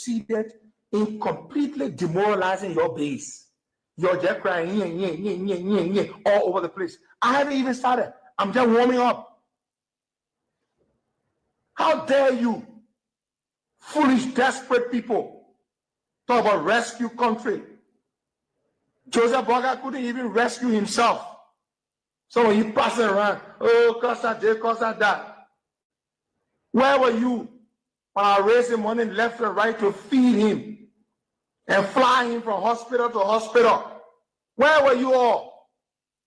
succeeded in completely demoralizing your base. You're just crying all over the place. I haven't even started. I'm just warming up. How dare you, foolish, desperate people, talk about rescue country. Joseph Boga couldn't even rescue himself. So he passing around, oh, cause that, cause that. Where were you when I raised him money left and right to feed him and fly him from hospital to hospital? Where were you all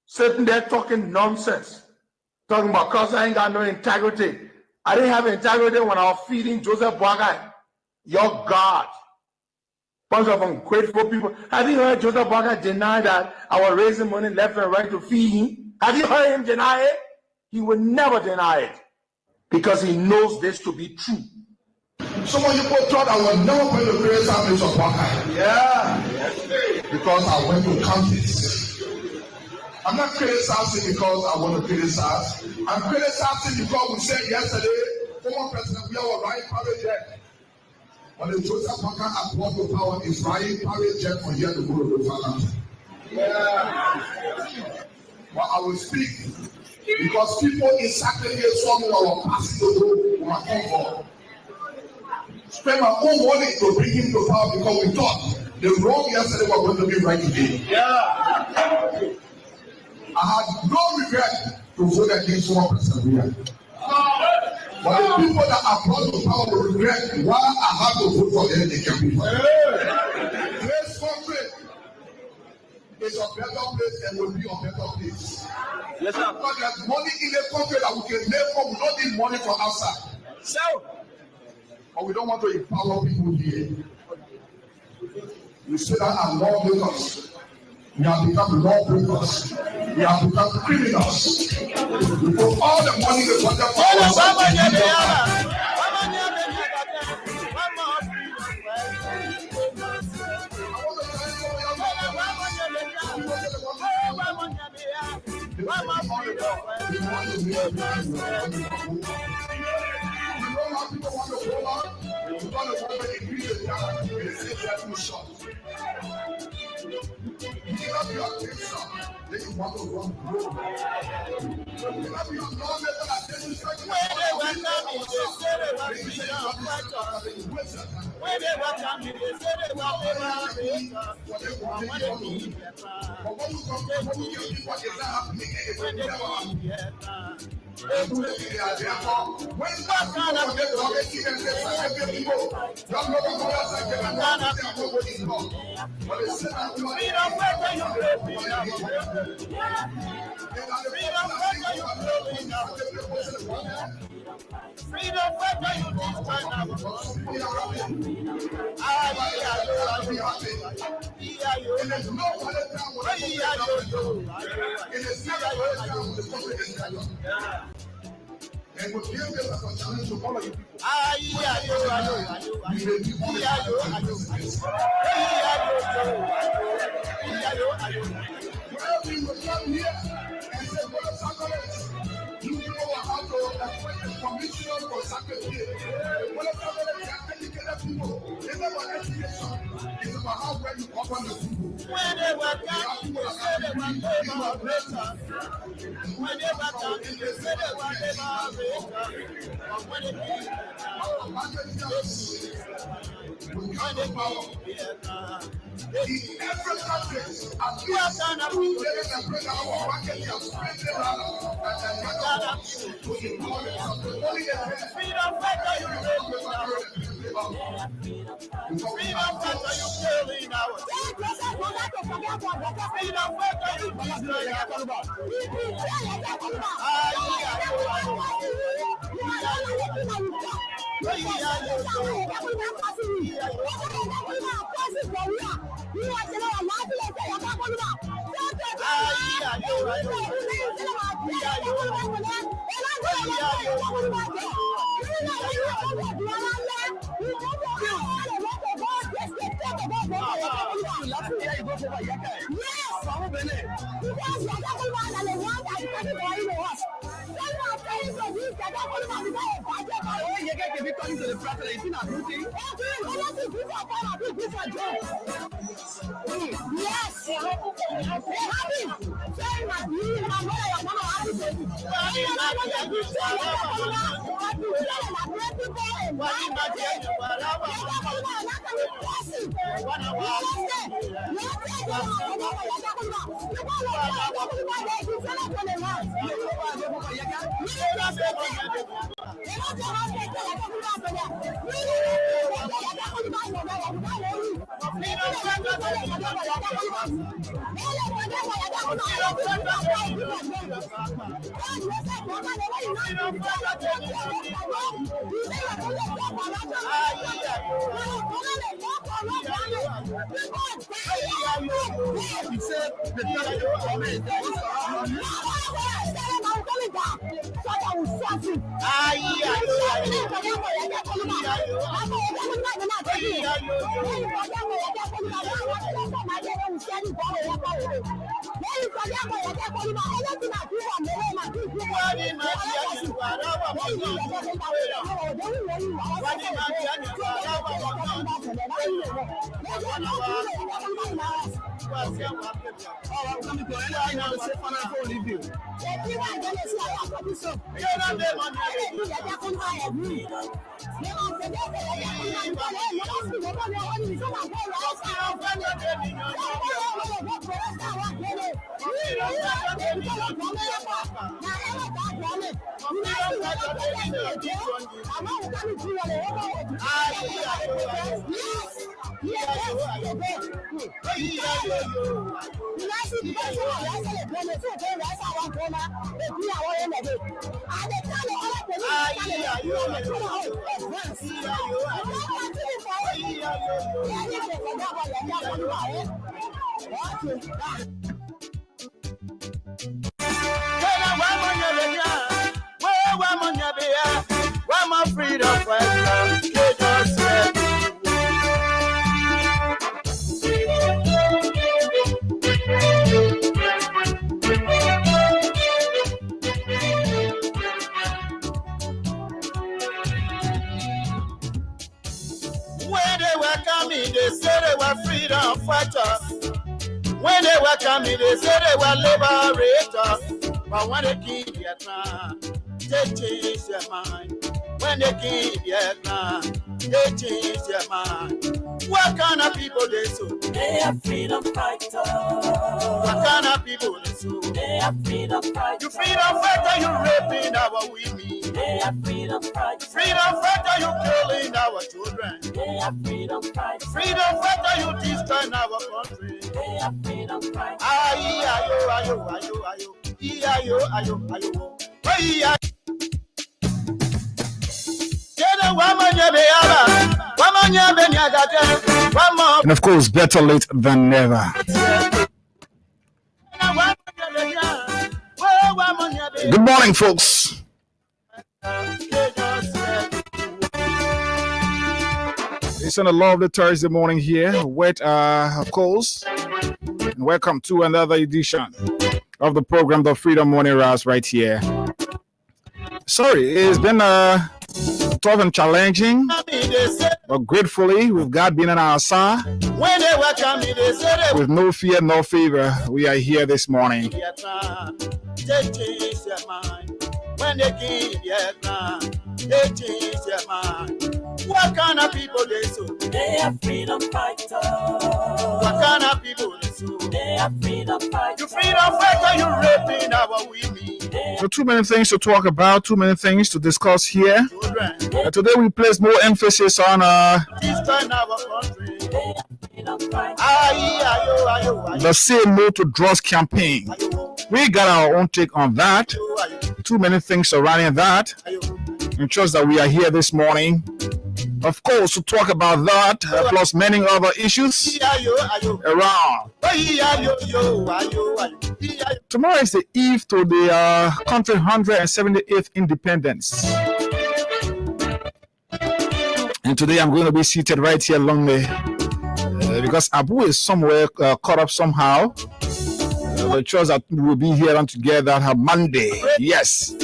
sitting there talking nonsense? Talking about cause I ain't got no integrity. I didn't have integrity when I was feeding Joseph Boga, your God. Bunch of ungrateful people. Have you heard Joseph Boga deny that I was raising money left and right to feed him? Have you heard him deny it? He will never deny it because he knows this to be true. Some of you thought I was never going to criticize of Boga. Yeah. Because I went to counties. I'm not criticizing because I want to criticize. I'm criticizing because we said yesterday, former President, we are right private jet. When the Joseph Boga brought to power, is riding private jet from here to go to the country. Yeah. But I will speak because people in Saturday saw me or passing the road my comfort. Spend my own money to bring him to power because we thought the wrong yesterday was going to be right today. Yeah. I had no regret to vote against former President. But the people that are brought to power will regret why I have to vote for them. They can be. This country is a better place and will be a better place. Yes, sir. But there's money in the country that we can live for. We don't need money from outside. So, but we don't want to empower people here. We say that our lawmakers. We have become lawbreakers. We have become criminals. We put all the money they want for ourselves. Freedom, whether you and will give this as a challenge to all of you people. Well, we will come here and say, what are sacraments? You people will have to appoint a commissioner for sacraments. What are sacraments? Educated people. It's about education. It's about how well you govern the people. When they were coming, they said they were never better. When they were coming, they said they were never better. But when they came, in every country, and we are going to bring our market and spread it around and to employ freedom fighter, you live now. Freedom fighter, you kill now. Freedom fighter, you destroy. Yes. They have it. Saying that you and my brother are going to have it. They said they were freedom fighters. When they were coming, they said they were liberators. But when they came Vietnam, they changed their mind. When they came Vietnam, they changed their mind. What kind of people they so? They are freedom fighters. What kind of people they so? They are freedom fighters. You freedom fighter, you raping our women. They are freedom fighters. Freedom fighter, you killing our children. They are freedom fighters. Freedom fighter, you destroying our country. They are freedom fighters. Ayo, ayo, ayo, ayo, ayo, ayo, ayo, ayo. And of course, better late than never. Good morning, folks. It's on a lovely Thursday morning here with Coles. And welcome to another edition of the program, The Freedom Morning Rise, right here. Sorry, it's been tough and challenging, but gratefully, with God being on our side, with no fear, no favor, we are here this morning. When they came Vietnam, they changed their mind. What kind of people they so? They are freedom fighters. What kind of people they so? They are freedom fighters. You freedom fighter, you raping our women. So too many things to talk about, too many things to discuss here. Today we place more emphasis on Destroying our country. the Say No to Drugs campaign. We got our own take on that. Too many things surrounding that. And trust that we are here this morning, of course, to talk about that, plus many other issues around. Tomorrow is the eve to the country 178th independence. And today I'm going to be seated right here along the because Abu is somewhere caught up somehow. The trust that we will be here on together on Monday. Yes.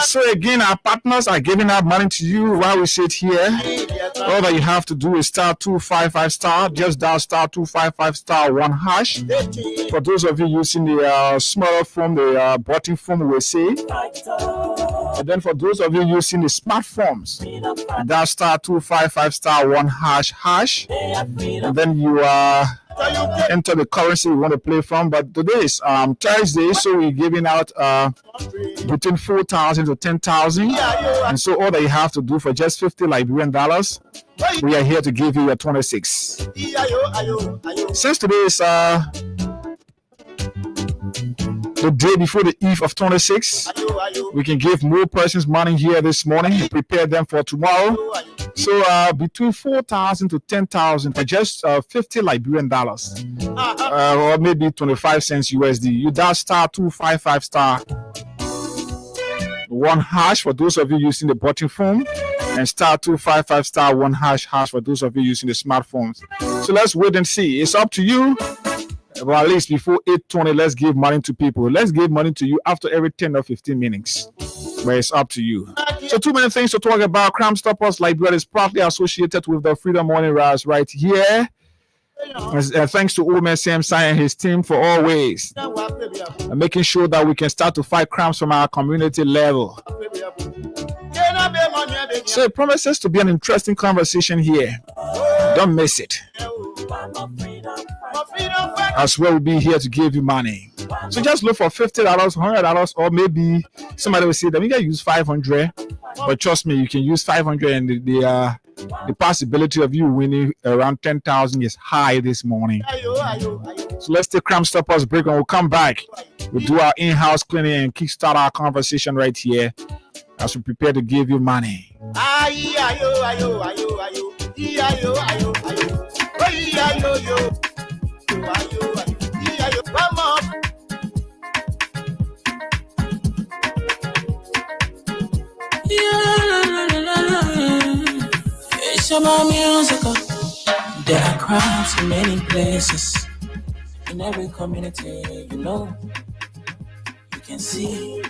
So again, our partners are giving out money to you while we sit here. All that you have to do is star 255 star. Just dial star 255 star 1 hash. For those of you using the smaller phone, the button phone, we say. And then for those of you using the smartphones, dial star 255 star 1 hash. And then you enter the currency you want to play from. But today is Thursday, so we're giving out between 4,000 to 10,000. And so all that you have to do for just 50 Liberian dollars, we are here to give you your 26. Since today is the day before the eve of 26, we can give more persons money here this morning and prepare them for tomorrow. So between 4,000 to 10,000 for just 50 Liberian dollars, or maybe 25 cents USD. You dial star 255 star 1 hash for those of you using the button phone, and star 255 star 1 hash for those of you using the smartphones. So let's wait and see. It's up to you. But at least before 8:20, let's give money to people. Let's give money to you after every 10 or 15 minutes. But it's up to you. So too many things to talk about. Crime Stoppers Liberia is proudly associated with the Freedom Morning Rise right here. Thanks to Old Man Sam Sai and his team for always making sure that we can start to fight crimes from our community level. So it promises to be an interesting conversation here. Don't miss it. As well, we'll be here to give you money. So just look for $50, $100, or maybe somebody will say that we can use 500. But trust me, you can use 500, and the possibility of you winning around 10,000 is high this morning. So let's take Crime Stoppers break, and we'll come back. We'll do our in-house cleaning and kickstart our conversation right here as we prepare to give you money. It's about music. There are crimes in many places. In every community, you know, you can see.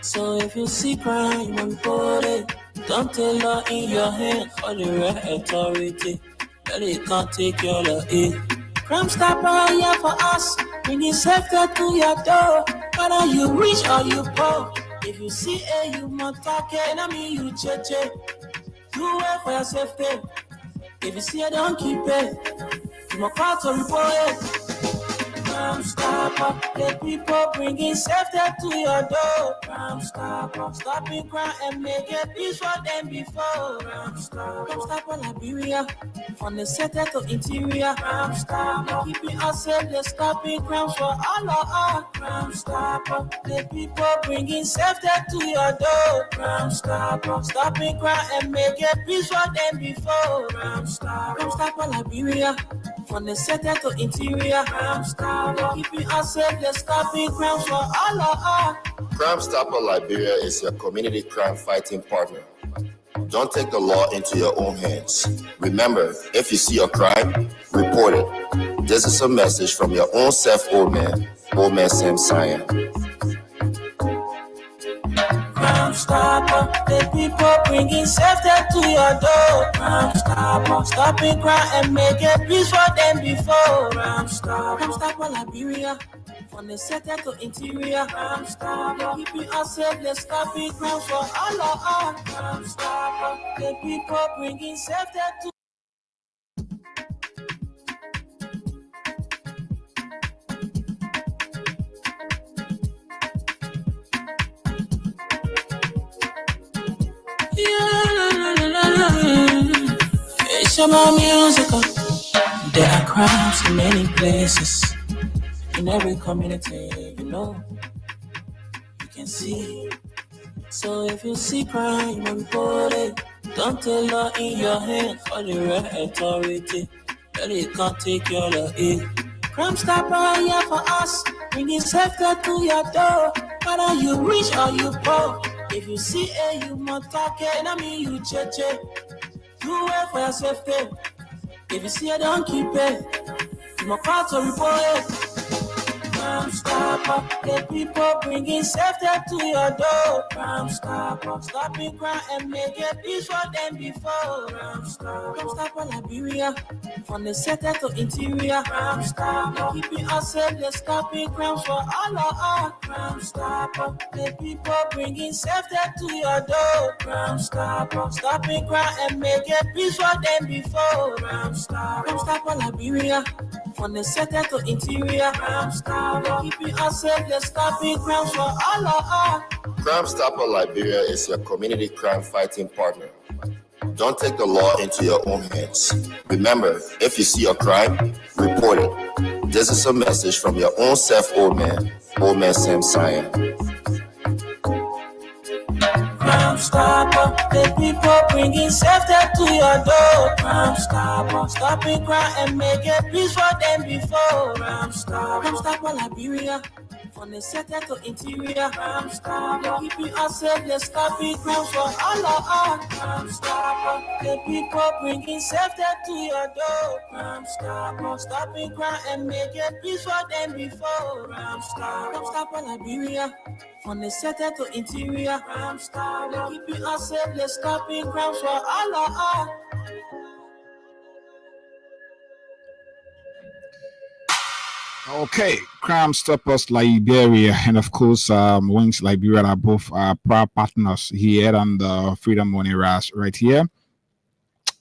So if you see crime, you want to report it. Don't take law in your hand for the right authority. That it can't take your law in. Crime Stopper here for us. Bringing safety to your door. Whether you rich or you poor. If you see a human talking, I mean you check. Do it for your safety. If you see it, don't keep it. You must call to report it. Crime Stopper, the people bringing safety to your door. Crime Stopper, stopping crime and making peace for them before. Crime Stopper, Liberia, from the center to interior. Crime Stopper, keeping us safe, they're stopping crimes for all of us. Crime Stopper, the people bringing safety to your door. Crime Stopper, stopping crime and making peace for them before. Crime Stopper, Liberia, from the center to interior. Crime Stopper, keeping us safe, they're stopping crimes for all of us. Crime Stopper Liberia is your community crime fighting partner. Don't take the law into your own hands. Remember, if you see a crime, report it. This is a message from your own self, Old Man Sam Cyan. Crime Stopper, the people bringing safety to your door. Crime Stopper, stopping crime and making peace for them before. Crime Stopper, Liberia, from the center to interior. Crime Stopper, keeping us safe, they're stopping crime for all of us. Crime Stopper, the people bringing safety to. It's about music. There are crimes in many places. In every community, you know, you can see. So if you see crime, you must report it. Don't take law in your hand for the right authority. That it can't take your law in. Crime Stopper here for us. Bringing safety to your door. Whether you rich or you poor. If you see a human talking, I mean you check. Do it for your safety. If you see it, don't keep it. You must call to report it. Crime Stopper, the people bringing safety to your door. Crime Stopper, stopping crime and make it peace for them before. Crime Stopper, Liberia, from the center to interior. Crime Stopper, keeping us safe, they're stopping crimes for all of us. Crime Stopper, the people bringing safety to your door. Crime Stopper, stopping crime and make it peace for them before. Crime Stopper, Liberia, from the center to interior. Crime Stopper, keeping us safe, they're stopping crimes for all of us. Crime Stopper Liberia is your community crime fighting partner. Don't take the law into your own hands. Remember, if you see a crime, report it. This is a message from your own self, old man Sam Cyan. Crime Stopper, the people bringing safety to your door. Crime Stopper, stopping crime and make it peace for them before. Crime Stopper, Liberia, from the center to interior. Crime Stopper, keeping us safe, they're stopping crimes for all of us. Crime Stopper, the people bringing safety to your door. Crime Stopper, stopping crime and make it peace for them before. Crime Stopper, Liberia, from the center to interior. Crime Stopper, keeping us safe, they're stopping crimes for all of us. Okay, Crime Stoppers Liberia and of course Wings Liberia are both proud partners here on the Freedom Money Ras right here.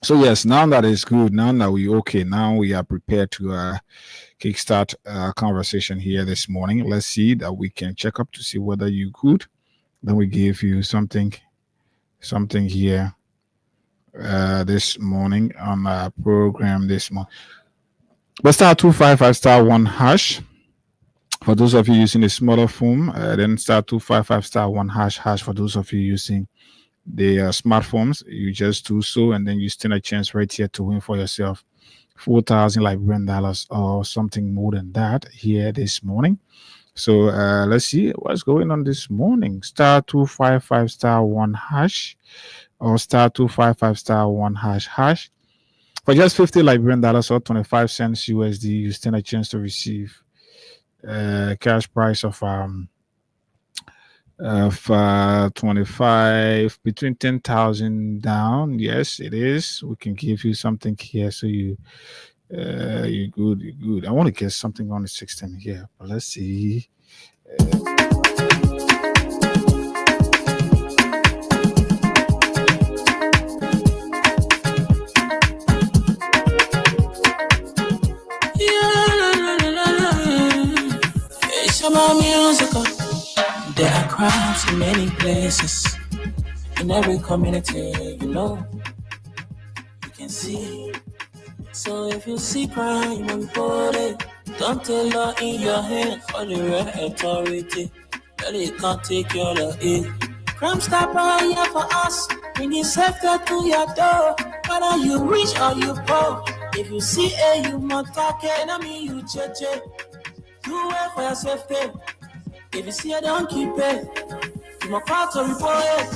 So yes, now that is good, now that we okay, now we are prepared to kickstart a conversation here this morning. Let's see that we can check up to see whether you good. Then we give you something here this morning on our program this morning. But star 255 star 1 hash. For those of you using a smaller phone, then star 255 star 1 hash. For those of you using the smartphones, you just do so, and then you stand a chance right here to win for yourself $4,000 Liberian dollars or something more than that here this morning. So let's see what's going on this morning. Star 255 star 1 hash or star 255 star 1 hash. For just $50 Liberian dollars or 25 cents USD, you stand a chance to receive cash price of 25 between 10,000 down. Yes, it is. We can give you something here, so you're good. I want to get something on the system here, but let's see. Musical. There are crimes in many places, in every community, you can see. So if you see crime, you must report it. Don't take law in your hand for the real authority. That it can't take your law in. Crime Stopper here for us, bringing safety to your door. Whether you rich or you poor, if you see you must talk it. I mean you check. Do it for your safety. If you see it, don't keep it. You must call to report it.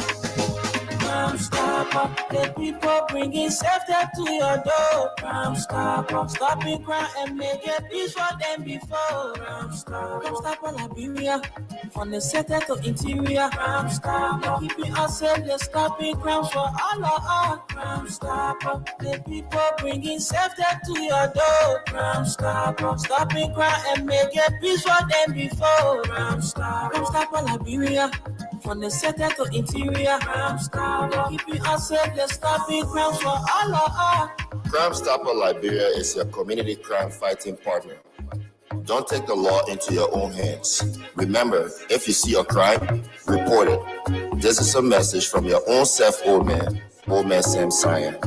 Crime Stopper, the people bringing safety to your door. Crime Stopper, stopping crime and make it peace for them before. Crime Stopper, Liberia, from the center to interior. Crime Stopper, keeping us safe, they're stopping crimes for all of us. Crime Stopper, the people bringing safety to your door. Crime Stopper, stopping crime and make it peace for them before. Crime Stopper, Liberia, from the center to interior. Crime Stopper, keeping us safe, they're stopping crimes for all of us. Crime Stopper Liberia is your community crime fighting partner. Don't take the law into your own hands. Remember, if you see a crime, report it. This is a message from your own self, old man Sam Cyan.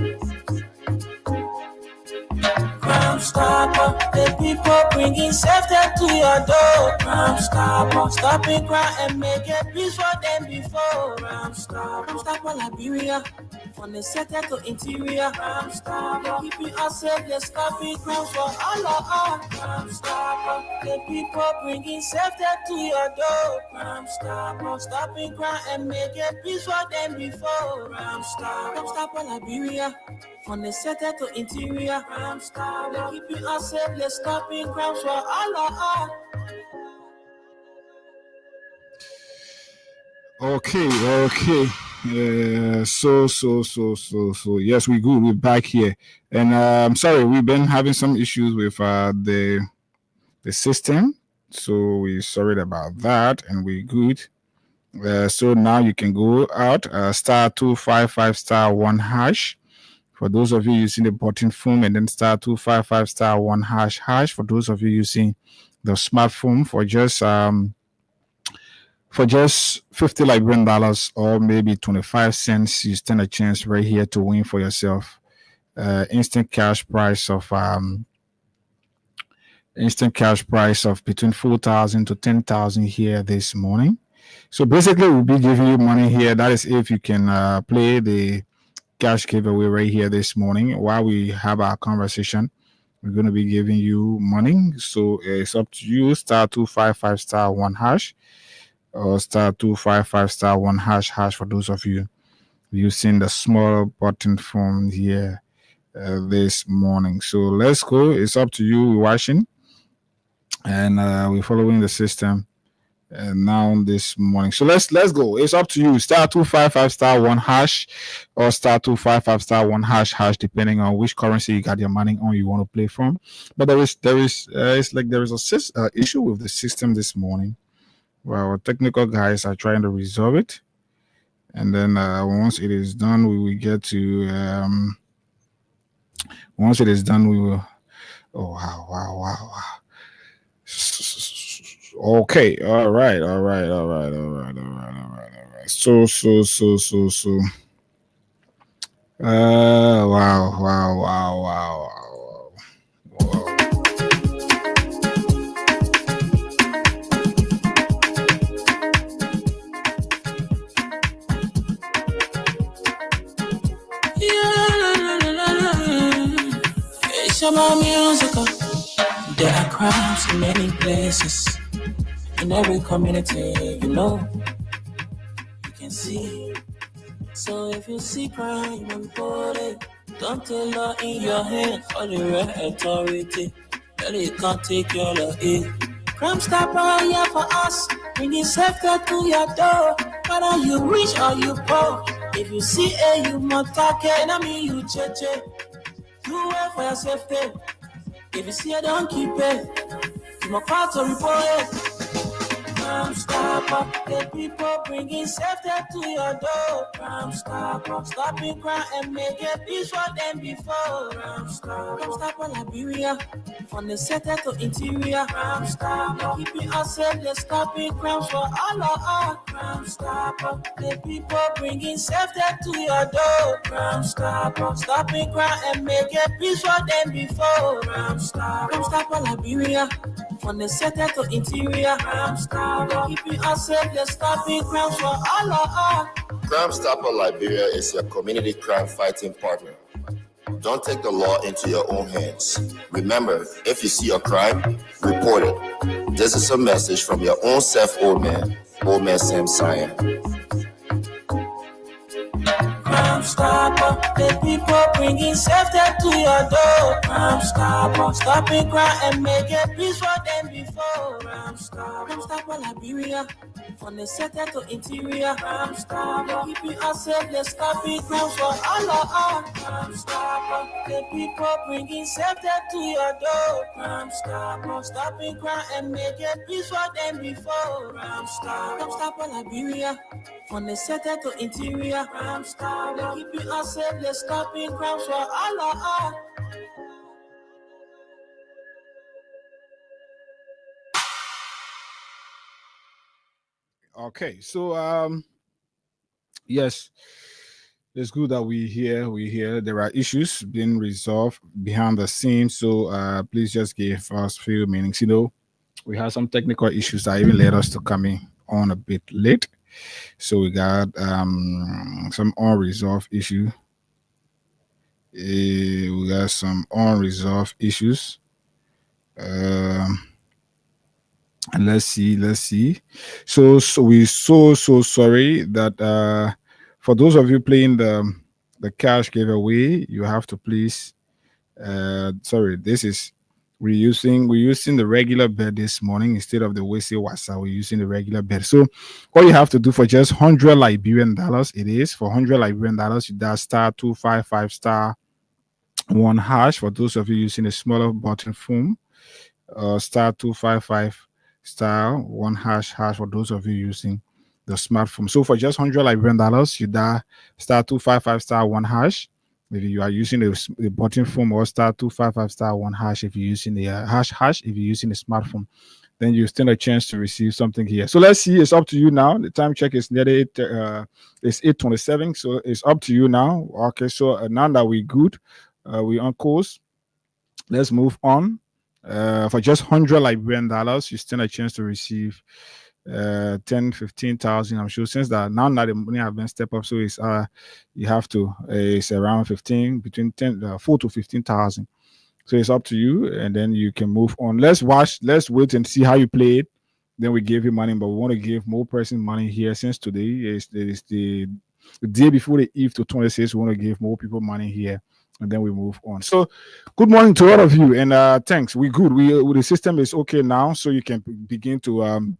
Crime Stopper, the people bringing safety to your door. Crime Stopper, stopping crime and make it peace for them before. Crime Stopper, Liberia, from the center to interior. Crime Stopper, keeping us safe, they're stopping crimes for all of us. Crime Stopper, the people bringing safety to your door. Crime Stopper, stopping crime and make it peace for them before. Crime Stopper, Liberia, from the center to interior. Crime Stopper, keeping us safe, they're stopping crimes for all of us. Okay. So. Yes, we good. We're back here, and sorry, we've been having some issues with the system. So we're sorry about that, and we're good. So now you can go out star 255 star 1 hash. For those of you using the button phone, and then star 255 star 1 hash. For those of you using the smartphone, for just 50 Liberian dollars or maybe 25 cents, you stand a chance right here to win for yourself. Instant cash price of between 4,000 to 10,000 here this morning. So basically, we'll be giving you money here. That is if you can play the cash giveaway right here this morning while we have our conversation. We're going to be giving you money. So it's up to you. Star 255 star 1 hash or star 255 star 1 hash for those of you using the small button phone here this morning. So let's go. It's up to you. We're watching and we're following the system now this morning. So let's go. It's up to you. Star 255 star 1 hash or star 255 star 1 hash depending on which currency you got your money on you want to play from. But there is it's like there is a issue with the system this morning. Well, our technical guys are trying to resolve it, and then once it is done, we will get to. Once it is done, we will. Oh wow! Okay, all right. So. Wow. It's about musical. There are crowds in many places. In every community, you can see. So if you see crime, report it. Don't take law in your hand, call the right authority. Tell you can't take your law in. Crime stopper here for us, bringing safety to your door. Whether you rich or you poor, if you see you must take it. I mean you cheche, do it for your safety. If you see don't keep it. You must call to report it. Crime stopper, the people bringing safety to your door. Crime stopper, stopping crime and make it peace for them before. Crime stopper, Liberia, from the center to interior. Crime stopper, keeping us safe, they're stopping crimes for all of us. Crime stopper, the people bringing safety to your door. Crime stopper, stopping crime and make it peace for them before. Crime stopper, Liberia, from the center to interior. Crime stopper, keeping us safe, they're stopping crimes for all of us. Crime Stopper Liberia is your community crime fighting partner. Don't take the law into your own hands. Remember, if you see a crime, report it. This is a message from your own self, old man Sam Cyan. Crime stopper, the people bringing safety to your door. Crime stopper, stopping crime and making peace for them before. Crime stopper, Liberia, from the center to interior. Crime stopper, keeping us safe, they're stopping crimes for all of us. Crime stopper, the people bringing safety to your door. Crime stopper, stopping crime and making peace for them before. Crime stopper, Liberia, from the center to interior. Crime stopper, keeping us safe, they're stopping crimes for all of us. Okay, so yes, it's good that we hear there are issues being resolved behind the scenes. So please just give us a few minutes. We had some technical issues that even led us to coming on a bit late. So we got some unresolved issue. We got some unresolved issues. And let's see. So we so sorry that for those of you playing the cash giveaway, you have to please sorry, this is we're using the regular bed this morning instead of the Wese Wasa. We're using the regular bed. So all you have to do for just $100 it is for $100 you dial *255*1#. For those of you using a smaller button phone, *255*1# for those of you using the smartphone. So for just $100 you dial *255*1#. If you are using the button phone, or *255*1# if you're using the hash if you're using the smartphone, then you stand a chance to receive something here. So let's see. It's up to you now. The time check is nearly it's 8:27. So it's up to you now. Okay. So now that we're good, we're on course. Let's move on. For just $100 you stand a chance to receive 10-15,000. I'm sure since that now that the money have been stepped up, so it's you have to it's around 15 between 4 to 15,000. So it's up to you, and then you can move on. Let's wait and see how you play it. Then we give you money, but we want to give more person money here since today is the day before the eve to 26. We want to give more people money here, and then we move on. So good morning to all of you, and thanks. We good. The system is okay now, so you can begin to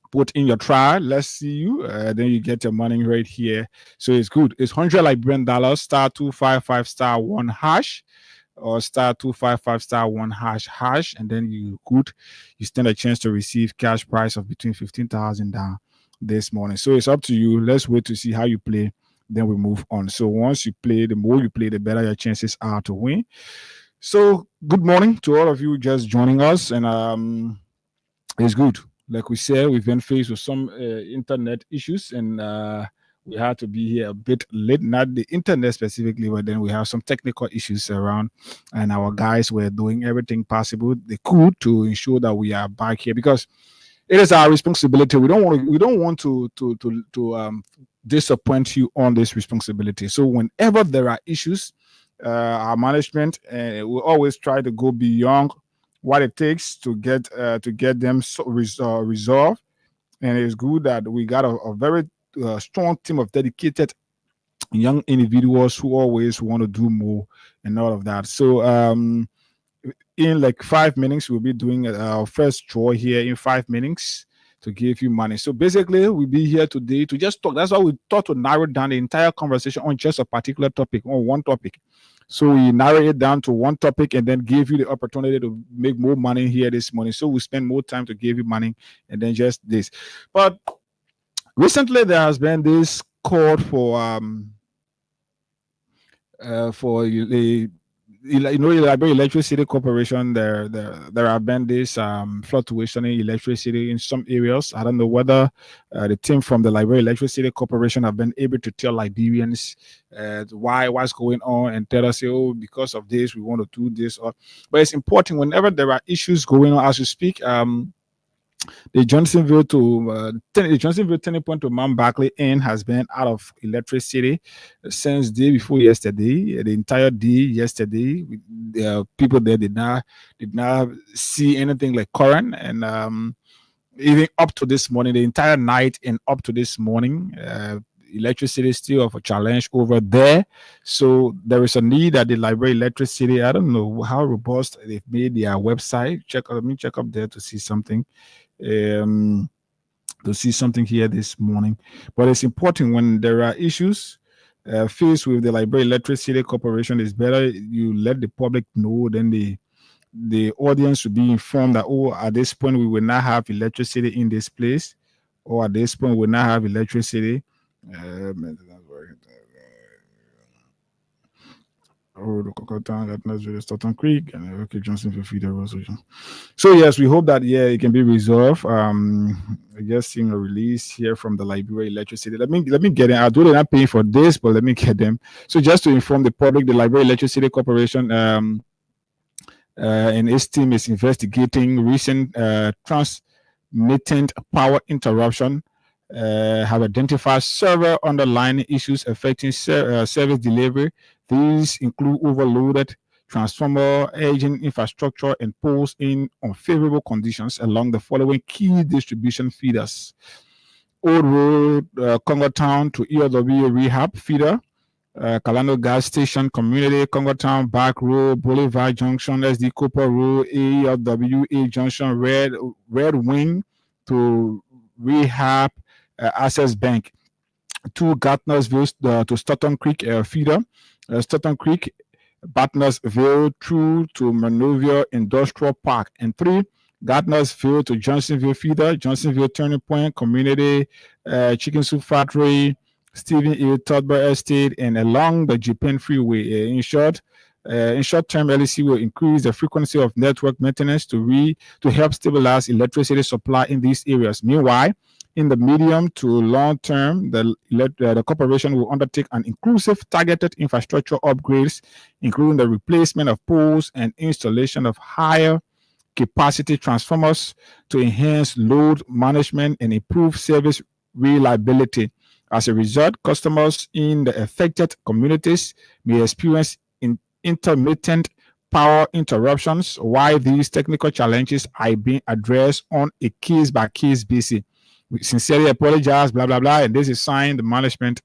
put in your trial. Let's see you. Then you get your money right here. So it's good. It's $100 *255*1#, or *255*1#, and then you stand a chance to receive cash price of between 15,000 down this morning. So it's up to you. Let's wait to see how you play. Then we move on. So once you play, the more you play, the better your chances are to win. So good morning to all of you just joining us, and it's good. Like we said, we've been faced with some internet issues, and we had to be here a bit late. Not the internet specifically, but then we have some technical issues around, and our guys were doing everything possible they could to ensure that we are back here, because it is our responsibility. We don't want to disappoint you on this responsibility. So whenever there are issues, our management will always try to go beyond what it takes to get them resolved. And it's good that we got a very strong team of dedicated young individuals who always want to do more and all of that. So in like 5 minutes we'll be doing our first draw here in 5 minutes to give you money. So basically we'll be here today to just talk. That's why we thought to narrow down the entire conversation on just a particular topic, on one topic. So we narrow it down to one topic and then give you the opportunity to make more money here this morning. So we spend more time to give you money and then just this. But recently there has been this call for the Liberia Electricity Corporation. There have been this fluctuation in electricity in some areas. I don't know whether the team from the Liberia Electricity Corporation have been able to tell Liberians what's going on, and tell us, oh, because of this we want to do this. But it's important whenever there are issues going on as you speak. The Johnsonville turning point to Mount Barkley Inn has been out of electricity since day before yesterday. The entire day yesterday, people there did not see anything like current, and even up to this morning, the entire night and up to this morning, electricity is still of a challenge over there. So there is a need at the Liberia Electricity. I don't know how robust they've made their website. Let me check up there to see something. To see something here this morning. But it's important when there are issues faced with the Liberia Electricity Corporation, it's better you let the public know, then the audience will be informed that, oh, at this point we will not have electricity in this place, or at this point we will not have electricity. Creek and okay, Johnson for feeder resolution. So yes, we hope that it can be resolved. I just seeing a release here from the Liberia Electricity. Let me get it. I do not paying for this, but let me get them. So just to inform the public, the Liberia Electricity Corporation and its team is investigating recent transmittent power interruption. Have identified several underlying issues affecting service delivery. These include overloaded transformer, aging infrastructure, and poles in unfavorable conditions along the following key distribution feeders: Old Road, Congo Town to ERW Rehab feeder, Kalano Gas Station, Community, Congo Town, Back Road, Boulevard Junction, SD Cooper Road, AWA Junction, Red Wing to Rehab, Access Bank, 2 Gartnersville to Stoughton Creek feeder, Stoughton Creek, Bartnersville through to Manovia Industrial Park, and 3 Gartnersville to Johnsonville feeder, Johnsonville Turning Point, Community, Chicken Soup Factory, Stephen E. Todber Estate, and along the Japan Freeway. In short term, LEC will increase the frequency of network maintenance to help stabilize electricity supply in these areas. Meanwhile, in the medium to long term, the corporation will undertake an inclusive targeted infrastructure upgrades, including the replacement of poles and installation of higher capacity transformers to enhance load management and improve service reliability. As a result, customers in the affected communities may experience intermittent power interruptions, while these technical challenges are being addressed on a case-by-case basis. We sincerely apologize, blah, blah, blah. And this is signed the management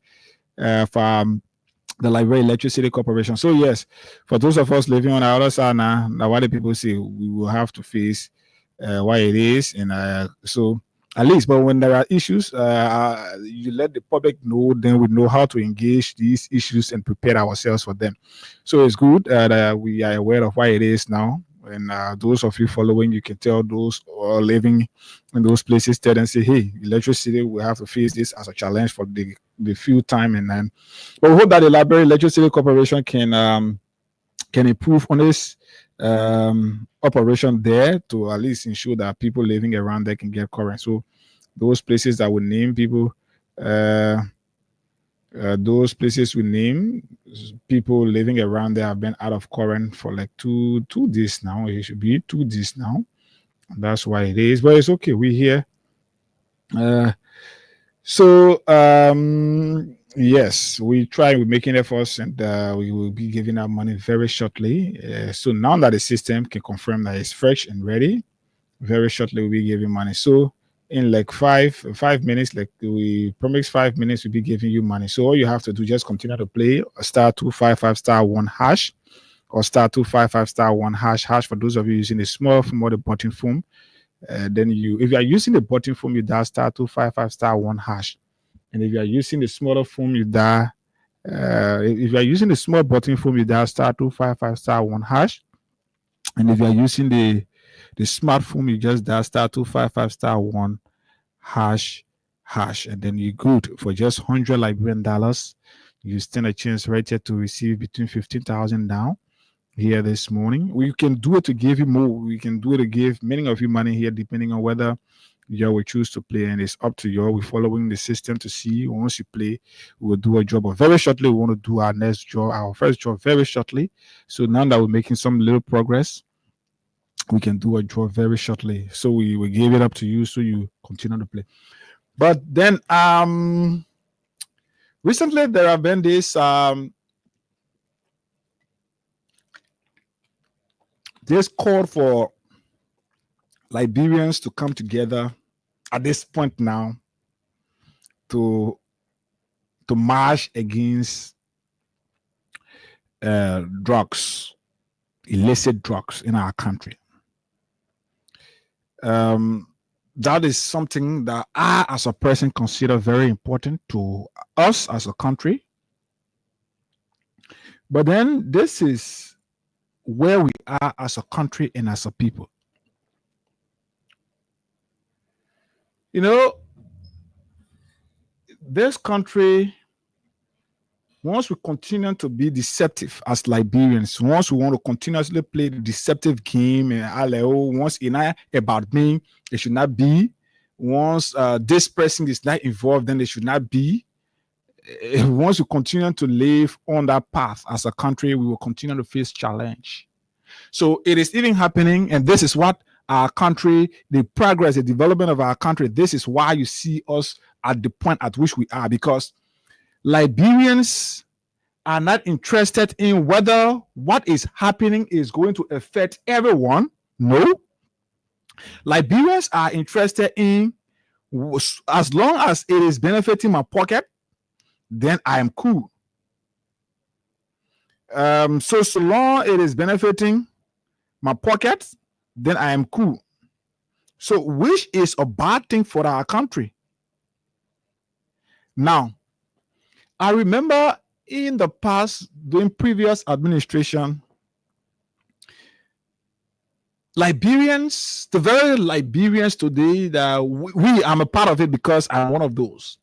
from the Liberia Electricity Corporation. So, yes, for those of us living on the other side now, what the people say, we will have to face what it is. And so, at least, but when there are issues, you let the public know, then we know how to engage these issues and prepare ourselves for them. So, it's good that we are aware of what it is now. And those of you following, you can tell those who are living in those places, tell them, say, hey, electricity, we have to face this as a challenge for the few time. And then, but we hope that the Liberia Electricity Corporation can improve on this operation there to at least ensure that people living around there can get current. So those places that we name people, those places we name, people living around there have been out of current for like two days now. It should be 2 days now. That's why it is, but it's okay. We're here. Yes, we try. We're making efforts, and we will be giving out money very shortly. So now that the system can confirm that it's fresh and ready, very shortly we'll be giving money. So in like 5 minutes, like we promised 5 minutes, we'll be giving you money. So all you have to do, just continue to play *255*1# or *255*1# for those of you using the small form or the button phone. Then if you are using the button phone, you dial *255*1#. And if you are using the smaller phone, you dial if you are using the small button phone, you dial *255*1#. And if you are using the smartphone, you just dial *255*1#, and then you're good. For just $100 Liberian dollars, you stand a chance right here to receive between 15,000 down here this morning. We can do it to give you more. We can do it to give many of you money here, depending on whether you will choose to play, and it's up to you. We're following the system to see once you play, we will do a job. But very shortly, we want to do our next job, our first job, very shortly. So now that we're making some little progress, we can do a draw very shortly. So we gave it up to you, so you continue to play. But then recently there have been this call for Liberians to come together at this point now to march against drugs, illicit drugs in our country. That is something that I, as a person, consider very important to us as a country. But then this is where we are as a country and as a people. You know, this country, once we continue to be deceptive as Liberians, once we want to continuously play the deceptive game, once it's about me, it should not be. Once this person is not involved, then it should not be. Once we continue to live on that path as a country, we will continue to face challenge. So it is even happening, and this is what our country, the progress, the development of our country, this is why you see us at the point at which we are, because Liberians are not interested in whether what is happening is going to affect everyone. No. Liberians are interested in, as long as it is benefiting my pocket, then I am cool. So long it is benefiting my pockets, then I am cool. So which is a bad thing for our country? Now, I remember in the past, during previous administration, Liberians, the very Liberians today that I'm a part of it because I'm one of those.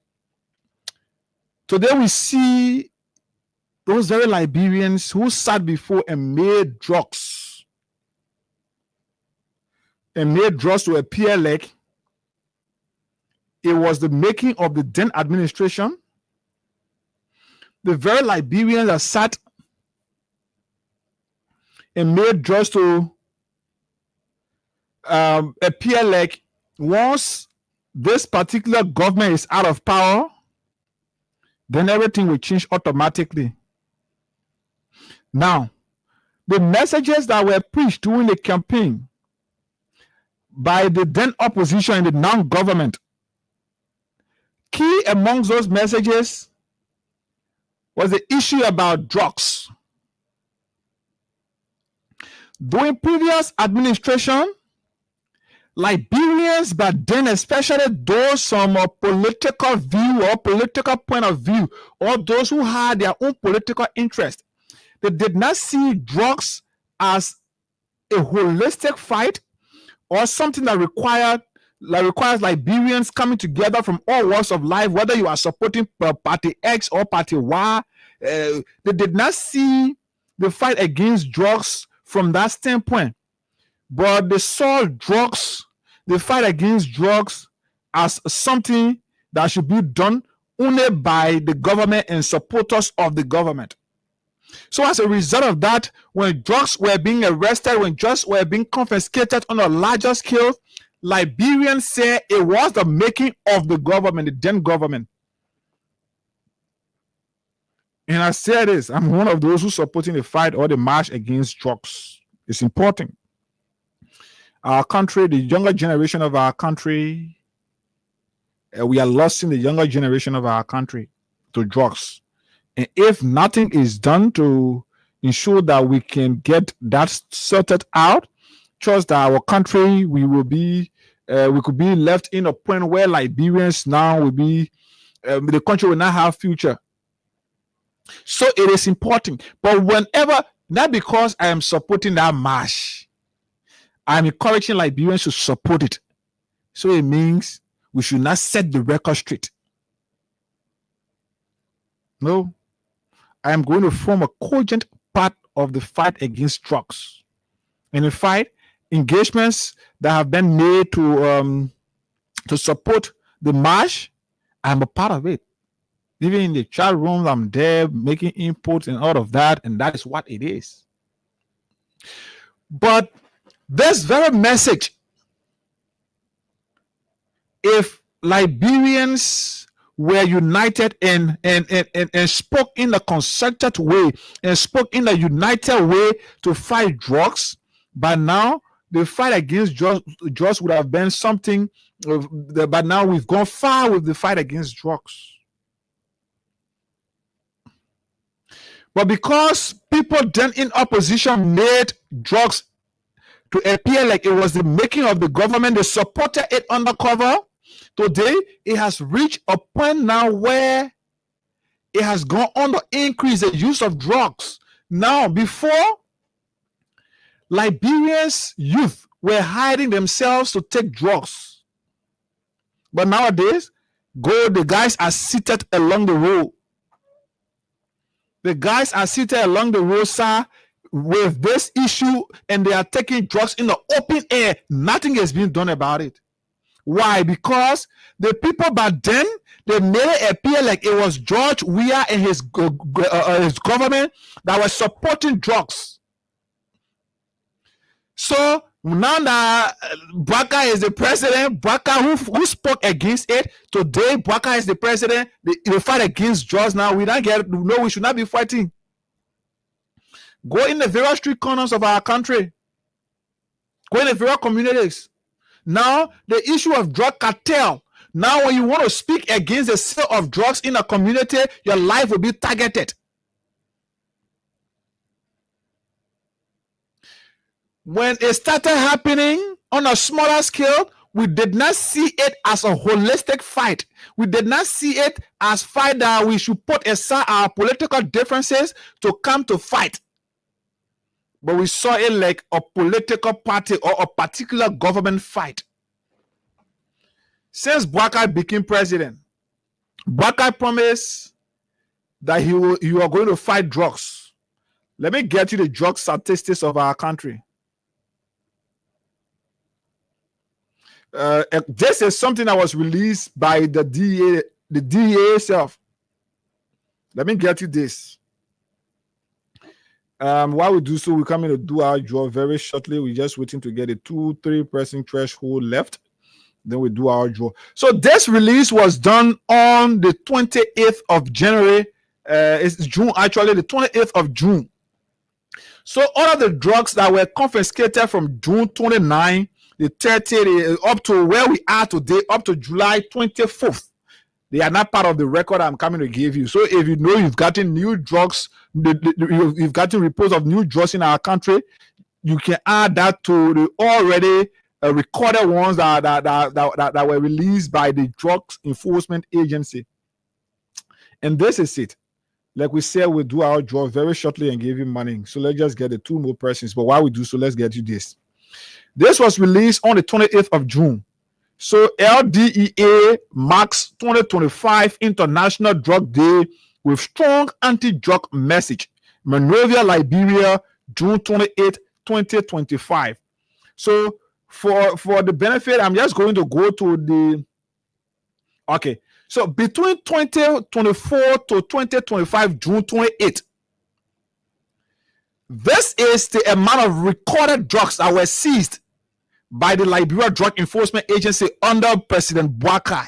Today we see those very Liberians who sat before and made drugs to appear like it was the making of the then administration. The very Liberians that sat and made drugs to appear like once this particular government is out of power, then everything will change automatically. Now, the messages that were preached during the campaign by the then opposition and the non-government, key amongst those messages was the issue about drugs. During previous administration, Liberians, but then especially those from a political view or political point of view, or those who had their own political interest, they did not see drugs as a holistic fight or something that requires Liberians coming together from all walks of life, whether you are supporting party X or party Y. They did not see the fight against drugs from that standpoint, but they saw the fight against drugs as something that should be done only by the government and supporters of the government. So as a result of that, when drugs were being arrested, when drugs were being confiscated on a larger scale, Liberians say it was the making of the government, the then government. And I say this, I'm one of those who supporting the fight or the march against drugs. It's important. Our country, the younger generation of our country, we are losing the younger generation of our country to drugs. And if nothing is done to ensure that we can get that sorted out, trust that our country, we could be left in a point where Liberians now will be, the country will not have future. So it is important. But whenever, not because I am supporting that march, I'm encouraging Liberians to support it. So it means we should not set the record straight. No. I am going to form a cogent part of the fight against drugs. And in fact, engagements that have been made to support the march, I'm a part of it. Even in the chat room, I'm there making inputs and all of that, and that is what it is. But this very message, if Liberians were united and spoke in a concerted way and spoke in a united way to fight drugs, but now the fight against drugs would have been something, but now we've gone far with the fight against drugs. But because people then in opposition made drugs to appear like it was the making of the government, they supported it undercover. Today, it has reached a point now where it has gone on to increase the use of drugs. Now, before, Liberians' youth were hiding themselves to take drugs. But nowadays, the guys are seated along the road. The guys are seated along the road, sir, with this issue, and they are taking drugs in the open air. Nothing has been done about it. Why? Because the people back then, they made it appear like it was George Weah and his government that was supporting drugs. So now that Baka is the president, Baka who spoke against it, today Baka is the president, the fight against drugs now, we should not be fighting. Go in the various street corners of our country. Go in the various communities. Now, the issue of drug cartel. Now, when you want to speak against the sale of drugs in a community, your life will be targeted. when it started happening on a smaller scale, we did not see it as a holistic fight. We did not see it as fight that we should put aside our political differences to come to fight. But we saw it like a political party or a particular government fight. Since Boakai became president, Boakai promised that you are going to fight drugs. Let me get you the drug statistics of our country. This is something that was released by the DEA itself. Let me get you this. While we do so, we're coming to do our draw very shortly. We're just waiting to get a 2-3 person threshold left. Then we do our draw. So this release was done on the 28th of January. It's June, actually, the 28th of June. So all of the drugs that were confiscated from June 29, the 30th, up to where we are today, up to July 24th, they are not part of the record I'm coming to give you. So if you know you've gotten new drugs, you've gotten reports of new drugs in our country, you can add that to the already recorded ones that were released by the Drugs Enforcement Agency. And this is it. Like we said, we'll do our draw very shortly and give you money. So let's just get the 2 more persons. But while we do so, let's get you this. This was released on the 28th of June. So LDEA marks 2025 International Drug Day with strong anti-drug message. Monrovia, Liberia, June 28, 2025. So for the benefit, I'm just going to go to the... Okay. So between 2024 to 2025, June 28, this is the amount of recorded drugs that were seized by the Liberia Drug Enforcement Agency under President Boakai.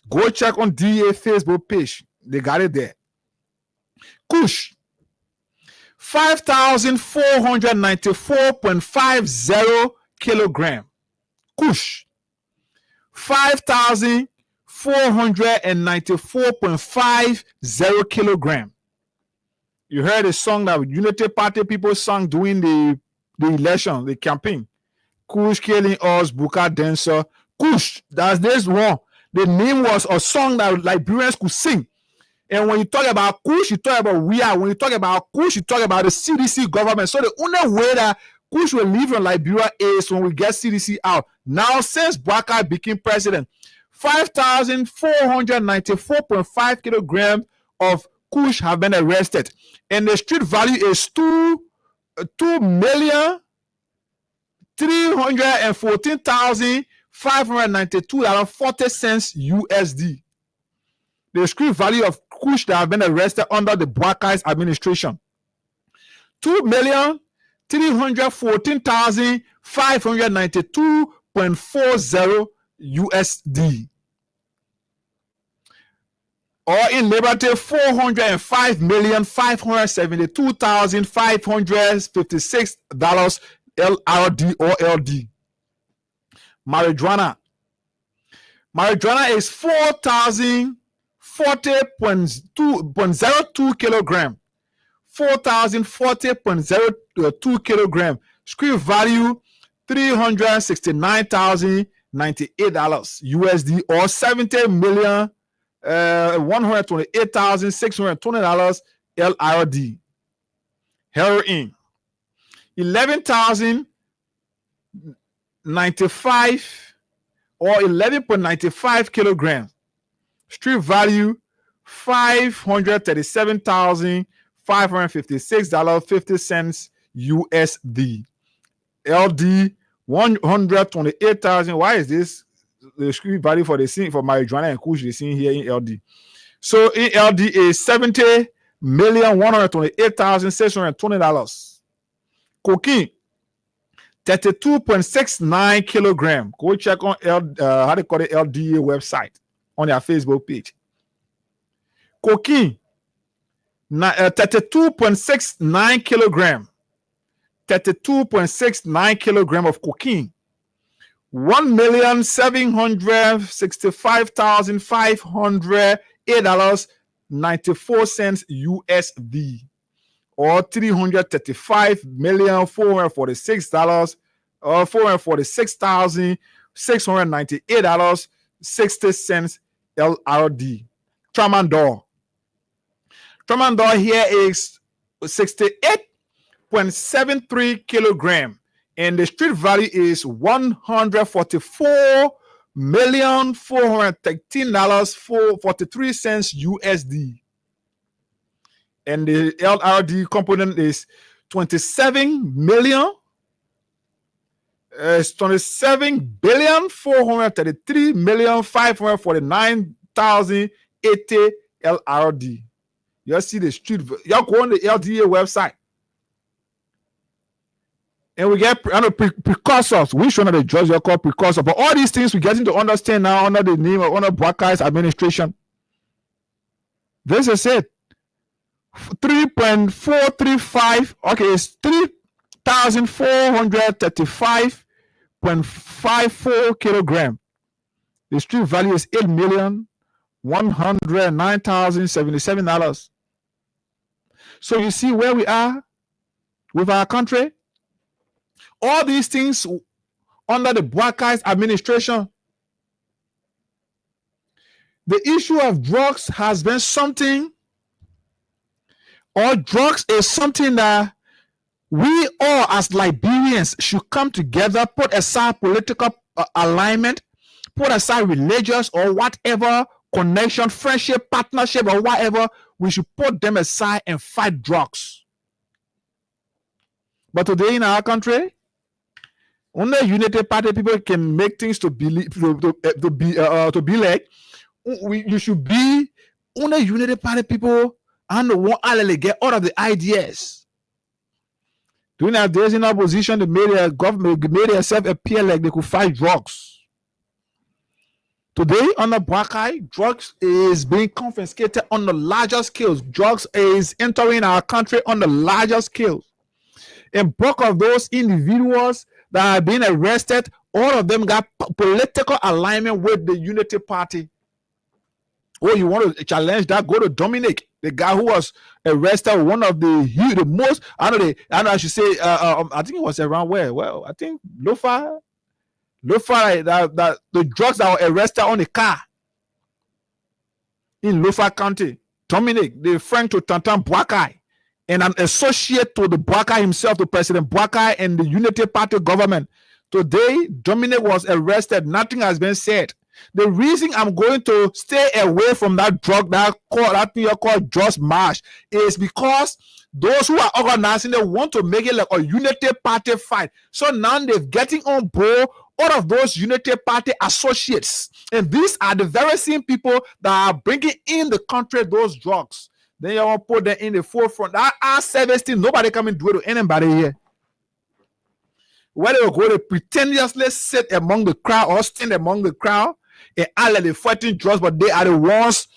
Go check on DA Facebook page. They got it there. Kush, 5,494.50 kilogram. Kush, 5,494.50 kilogram. You heard a song that Unity Party people sang during the election, the campaign. Kush killing us, Buka dancer. Kush, that's this one. The name was a song that Liberians could sing. And when you talk about Kush, you talk about we are. When you talk about Kush, you talk about the CDC government. So the only way that Kush will leave in Liberia is when we get CDC out. Now, since Boakai became president, 5,494.5 kilograms of Kush have been arrested. And the street value is $2,314,592.40 USD. The street value of Kush that have been arrested under the Boakai's administration. $2,314,592.40 USD. Or in Liberty, $405,572,556 LRD or LD. Marijuana is 4,040.02 kilogram. 4,040.02 kilogram. Street value $369,098 USD or $70,128,620 LRD. Heroin, 11,095 or 11.95 kilograms. Street value $537,556.50 USD. LD 128,000. Why is this the street value for the scene for marijuana and Kush the scene here in LD? So in LD is $70,128,620. Cocaine, 32.69 kilogram. Go check on how they call it LDA website on their Facebook page. Cocaine, 32.69 kilogram. 32.69 kilogram of cocaine. $1,765,508.94 USD. or $335,446 or $446,698.60 LRD. Tramadol. Tramadol here is 68.73 kilogram, and the street value is $144,413.43 USD. And the LRD component is 27,433,549,080 LRD. You see the street. Y'all go on the LDA website, and we get precursors. Which one of the drugs you call precursor? But all these things we getting to understand now under the name of Politicizing administration. This is it. 3.435. Okay, it's 3,435.54 kilogram. The street value is $8,109,077. So you see where we are with our country. All these things under the Politicizing administration. The issue of drugs has been something, or drugs is something that we all as Liberians should come together, put aside political alignment, put aside religious or whatever connection, friendship, partnership, or whatever. We should put them aside and fight drugs. But today in our country, only United Party people can make things to be like you should be. Only United Party people and the one to get all of the ideas. During our days in opposition, they made their government made themselves appear like they could fight drugs. Today, under Politicizing, drugs is being confiscated on the larger scales. Drugs is entering our country on the larger scales. And bulk of those individuals that are being arrested, all of them got political alignment with the Unity Party. Oh, you want to challenge that? Go to Dominic, the guy who was arrested. One of the most, I should say, I think it was around where? Well, I think Lofa, that the drugs that were arrested on the car in Lofa County. Dominic, the friend to Tantan Politicizing, and an associate to the Politicizing himself, to President Politicizing and the Unity Party government. Today, Dominic was arrested. Nothing has been said. The reason I'm going to stay away from that drug that thing you call Just March is because those who are organizing, they want to make it like a Unity Party fight. So now they're getting on board all of those Unity Party associates. And these are the very same people that are bringing in the country those drugs. Then you want to put them in the forefront. That our service team, nobody come and do it to anybody here. Whether they go to pretentiously sit among the crowd or stand among the crowd and all the fighting drugs, but they are the ones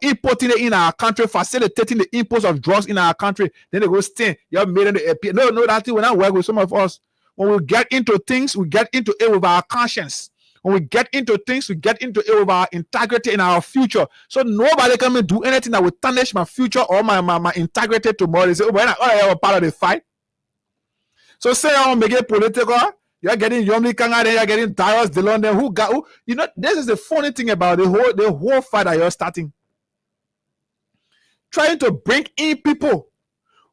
importing it in our country, facilitating the imports of drugs in our country. Then they go stand. You have made it appear. No, that thing will not work with some of us. When we get into things, we get into it with our conscience. When we get into things, we get into it with our integrity in our future. So nobody can do anything that will tarnish my future or my integrity tomorrow. They say, we're not part of the fight. So say I want to make it political. You're getting Yomi Kanga, then you're getting Darius Dillon. Then who? You know, this is the funny thing about the whole fight that you're starting. Trying to bring in people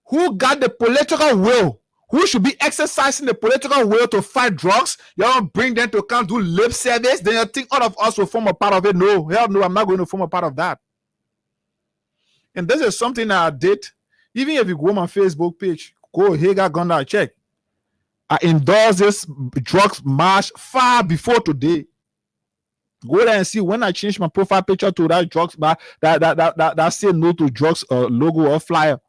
who got the political will, who should be exercising the political will to fight drugs. You don't bring them to come do lip service. Then you think all of us will form a part of it. No, hell no, I'm not going to form a part of that. And this is something that I did. Even if you go on my Facebook page, go Hager Gonda, check. I endorsed this drugs march far before today. Go there and see when I changed my profile picture to that drugs bar that say no to drugs logo or flyer.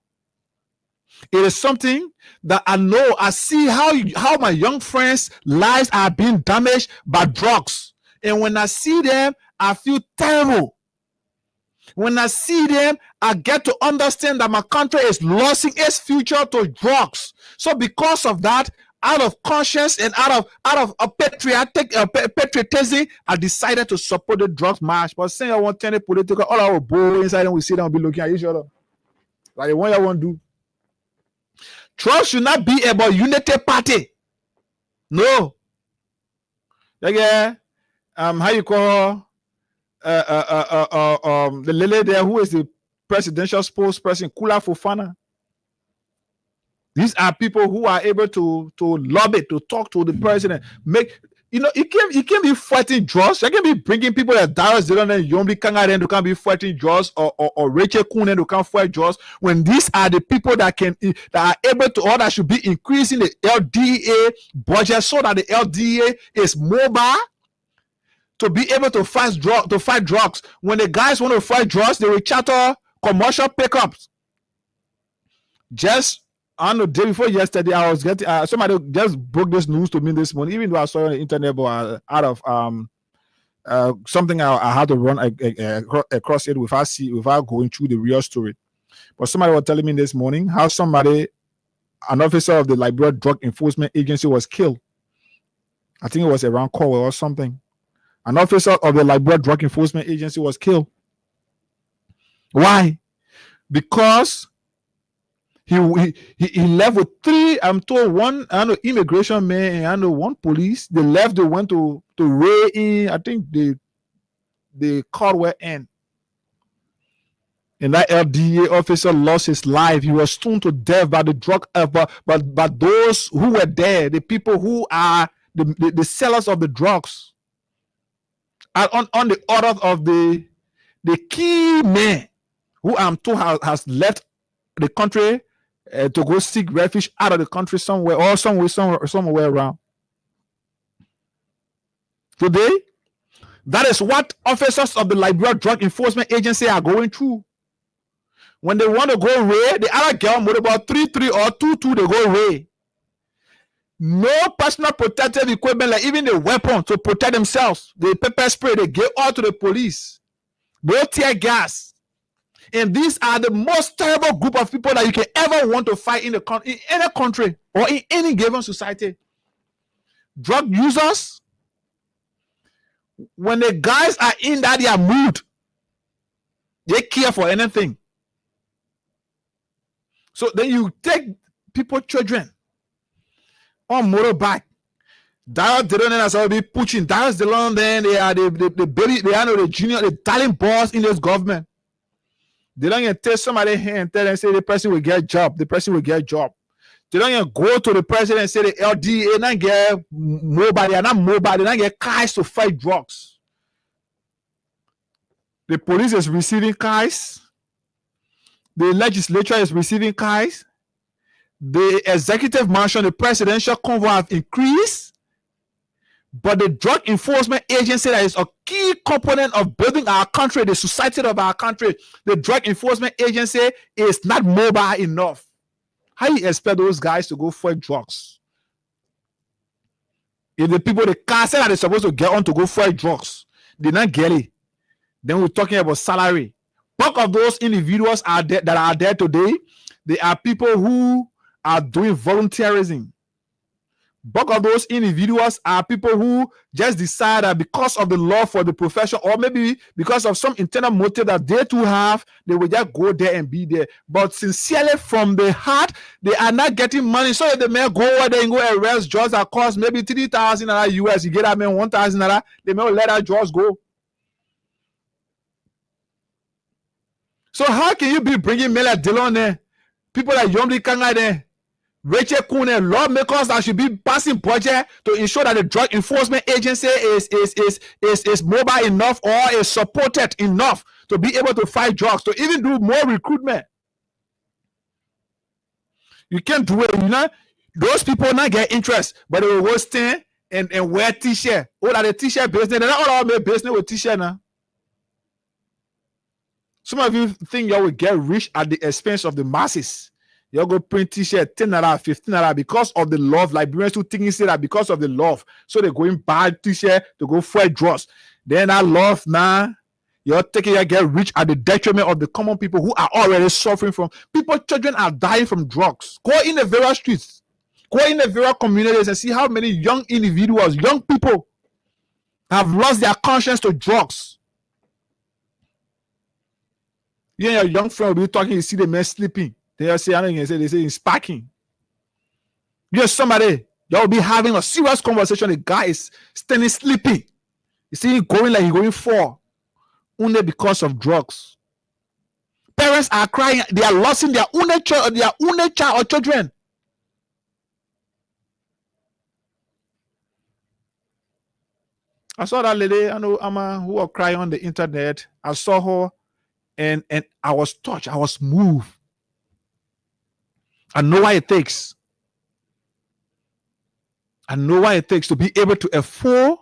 It is something that I know. I see how my young friends' lives are being damaged by drugs. And when I see them, I feel terrible. When I see them, I get to understand that my country is losing its future to drugs. So because of that, out of conscience and out of a patriotism, I decided to support the drugs march. But saying I want any political, all our boys inside and we sit down and be looking at each other. Like the one I want to do. Drugs should not be about unity party. No. How you call the lady there who is the presidential spokesperson, Kula Fofana? These are people who are able to lobby, to talk to the president. It can't be fighting drugs. You can be bringing people that Darius Dillon and Yombi Kanga to can't be fighting drugs, or Rachel Kunen who can't fight drugs. When these are the people that are able to, or that should be increasing the LDA budget so that the LDA is mobile to be able to fight drugs. When the guys want to fight drugs, they will charter commercial pickups. Just on the day before yesterday, I was getting somebody just broke this news to me this morning, even though I saw it on the internet, but out of something I had to run across it without going through the real story. But somebody was telling me this morning how an officer of the Liberia Drug Enforcement Agency was killed. I think it was around Kowe or something. An officer of the Liberia Drug Enforcement Agency was killed. Why? Because he left with three, I'm told, one immigration man and one police. They went to weigh in. I think the car were in. And that LDA officer lost his life. He was stoned to death by the drug, but those who were there, the people who are the sellers of the drugs, are on the order of the key man who I'm told has left the country to go seek refuge out of the country somewhere around. Today, that is what officers of the Liberia Drug Enforcement Agency are going through. When they want to go away, the other girl with about 3-3 or 2-2, they go away. No personal protective equipment, like even the weapon to protect themselves. The pepper spray they give all to the police. No tear gas. And these are the most terrible group of people that you can ever want to fight in any country or in any given society. Drug users, when the guys are in their mood, they care for anything. So then you take children on motorbike. Darius Dillon has already pushing. Darius Dillon, then they are the baby, they are the junior, the talent boss in this government. They don't tell somebody here and tell them, say the person will get a job. The person will get a job. They don't go to the president and say the LDA not get mobile. They are not mobile. They don't get cars to fight drugs. The police is receiving cars. The legislature is receiving cars. The executive mansion, the presidential convoy have increased. But the drug enforcement agency that is a key component of building our country, the society of our country, the drug enforcement agency is not mobile enough. How do you expect those guys to go fight drugs? If the people, the car say that they're supposed to get on to go fight drugs, they not get it. Then we're talking about salary. Bulk of those individuals that are there today, they are people who are doing volunteerism. Bulk of those individuals are people who just decide that because of the love for the profession, or maybe because of some internal motive that they too have, they will just go there and be there. But sincerely from the heart, they are not getting money. So if the man go over there and go arrest drugs that cost maybe $3,000 US, you get that man $1,000, they may let that drugs go. So how can you be bringing men like Dillon there, people like Yomli Kanga there, Rachel Kunen, lawmakers that should be passing budget to ensure that the drug enforcement agency is mobile enough or is supported enough to be able to fight drugs, to even do more recruitment? You can't do it, Those people not get interest, but they will go stand and wear t-shirt. All that the t-shirt business, they're not all make business with t-shirt now. Some of you think you will get rich at the expense of the masses. You'll go print t-shirt $10, $15 because of the love. Liberians who think that because of the love. So they're going buy t-shirt to go fight drugs. Then that love now, you're taking you get rich at the detriment of the common people who are already suffering from. Children are dying from drugs. Go in the various streets. Go in the various communities and see how many young individuals, young people have lost their conscience to drugs. You and your young friend will be talking, you see the man sleeping. They say, they say he's packing. Just somebody, you'll be having a serious conversation. The guy is standing sleeping. You see him going like he's going for only because of drugs. Parents are crying. They are losing their only child or children. I saw that lady, I know, Amma, who was crying on the internet. I saw her and I was touched. I was moved. I know what it takes. I know what it takes to be able to afford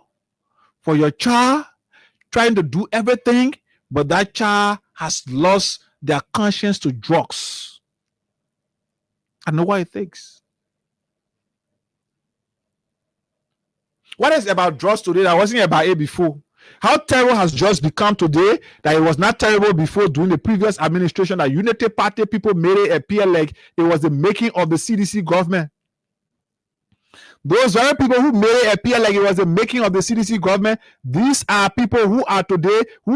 for your child, trying to do everything, but that child has lost their conscience to drugs. I know what it takes. What is about drugs today that wasn't about it before? How terrible has drugs become today that it was not terrible before during the previous administration, that Unity Party people made it appear like it was the making of the CDC government. Those very people who made it appear like it was the making of the CDC government, these are people who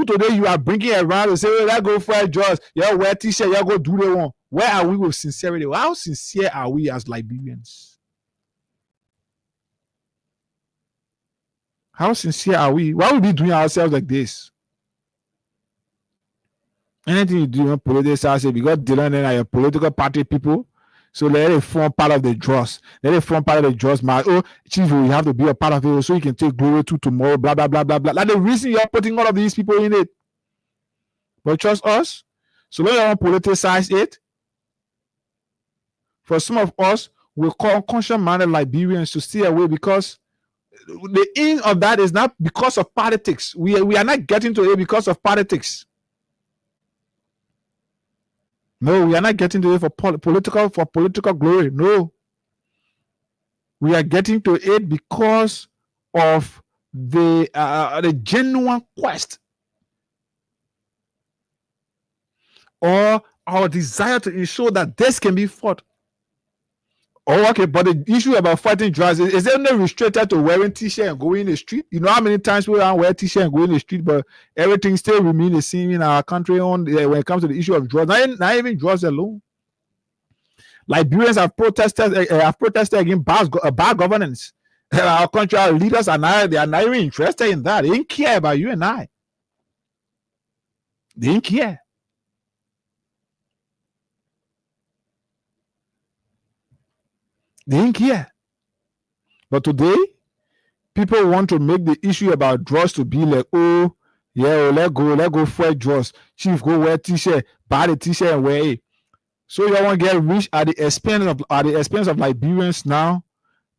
today you are bringing around to say, well, let's go for drugs. Yeah, wear t-shirt, yeah, go do the one. Where are we with sincerity? How sincere are we as Liberians? How sincere are we? Why would we be doing ourselves like this? Anything you do, politicize, because Dylan and I are political party people, so let it form part of the dross. Let it form part of the dross. Oh, chief, you have to be a part of it so you can take glory to tomorrow, blah, blah, blah, blah, blah. Like the reason you're putting all of these people in it. But trust us, so let us politicize it. For some of us, we call conscious-minded Liberians to stay away, because the end of that is not because of politics. We are not getting to it because of politics. No, we are not getting to it for political glory. No, we are getting to it because of the genuine quest or our desire to ensure that this can be fought. Oh, okay, but the issue about fighting drugs is it only restricted to wearing t-shirt and going in the street? You know how many times we don't wear t-shirt and go in the street, but everything still remains the same in our country when it comes to the issue of drugs. Not even drugs alone. Liberians have protested against bad governance. Our country, our leaders are not even interested in that. They didn't care about you and I. They didn't care. They didn't care. But today, people want to make the issue about drugs to be like, oh, yeah, let go for drugs. Chief, go wear t-shirt, buy the t-shirt and wear it. So you want to get rich at the expense of Liberians now.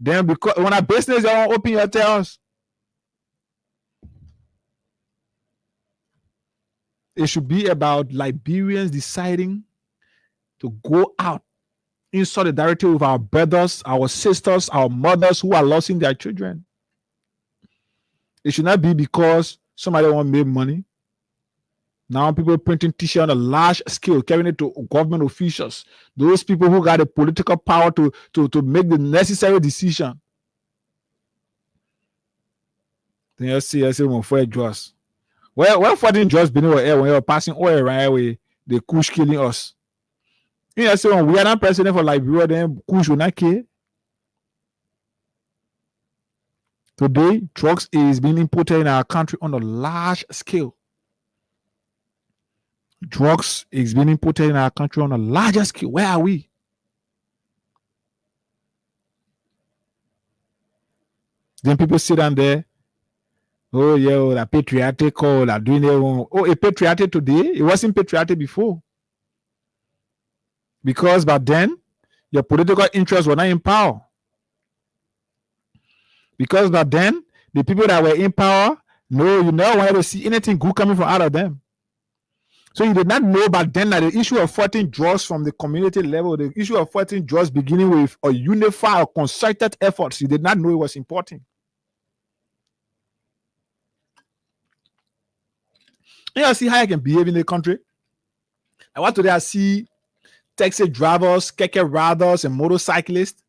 Then because when a business you want to open your tails, it should be about Liberians deciding to go out in solidarity with our brothers, our sisters, our mothers who are losing their children. It should not be because somebody want to make money. Now people printing t-shirts on a large scale, carrying it to government officials. Those people who got the political power to make the necessary decision. Then you see when for drugs. Well, fighting drugs being over air when you're passing oil right away, the kush killing us. You see when we are not president for Liberia, then kush will not care. Today, drugs is being imported in our country on a large scale. Drugs is being imported in our country on a larger scale. Where are we? Then people sit down there. Oh, yeah, that patriotic, oh, that doing their own. Oh, a patriotic today? It wasn't patriotic before. Because back then, your political interests were not in power. Because back then, the people that were in power, no, you never wanted to see anything good coming from out of them. So you did not know back then that the issue of fighting drugs from the community level, the issue of fighting drugs beginning with a unified or concerted efforts, you did not know it was important. You see how I can behave in the country. I want today I see taxi drivers, keke riders, and motorcyclists.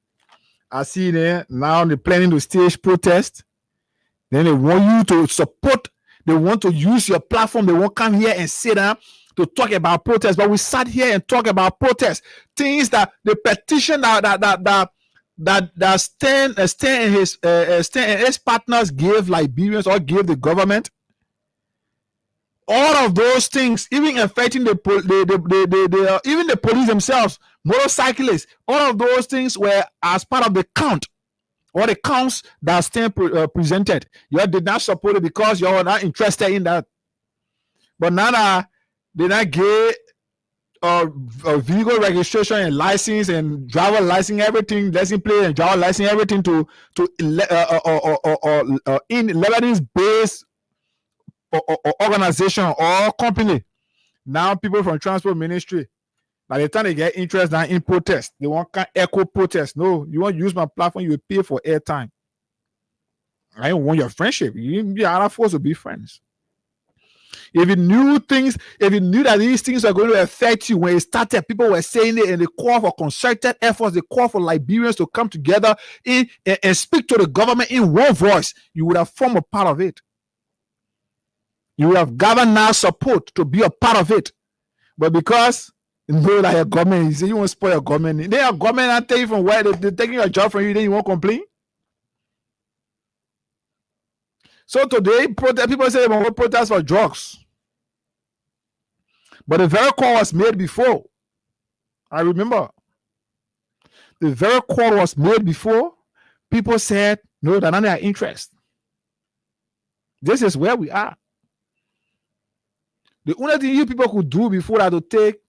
I see them now they're planning to stage protest. Then they want you to support. They want to use your platform. They won't come here and sit down to talk about protest. But we sat here and talk about protest. Things that the petition that that Stan and his partners gave Liberians or gave the government, all of those things, even affecting even the police themselves, motorcyclists, all of those things were as part of the count or the counts that Stan presented. You did not support it because you were not interested in that. But now that they not get vehicle registration and license and driver license, everything, license plate and driver license, everything to in Lebanese based organization or company. Now people from transport ministry, by the time they get interest now in protest, they want echo protest. No, you want to use my platform, you will pay for airtime. I don't want your friendship. You are not forced to be friends. If you knew that these things are going to affect you when it started, people were saying it, and they call for concerted efforts, they call for Liberians to come together and speak to the government in one voice, you would have formed a part of it. You would have gathered now support to be a part of it. But because you know that your government, you say you want to spoil your government, then your government and tell you from where they're taking your job from you, then you won't complain. So today, people say they want to protest for drugs. But the very call was made before. I remember. The very call was made before. People said, no, they're not their interest. This is where we are. The only thing you people could do before that to take,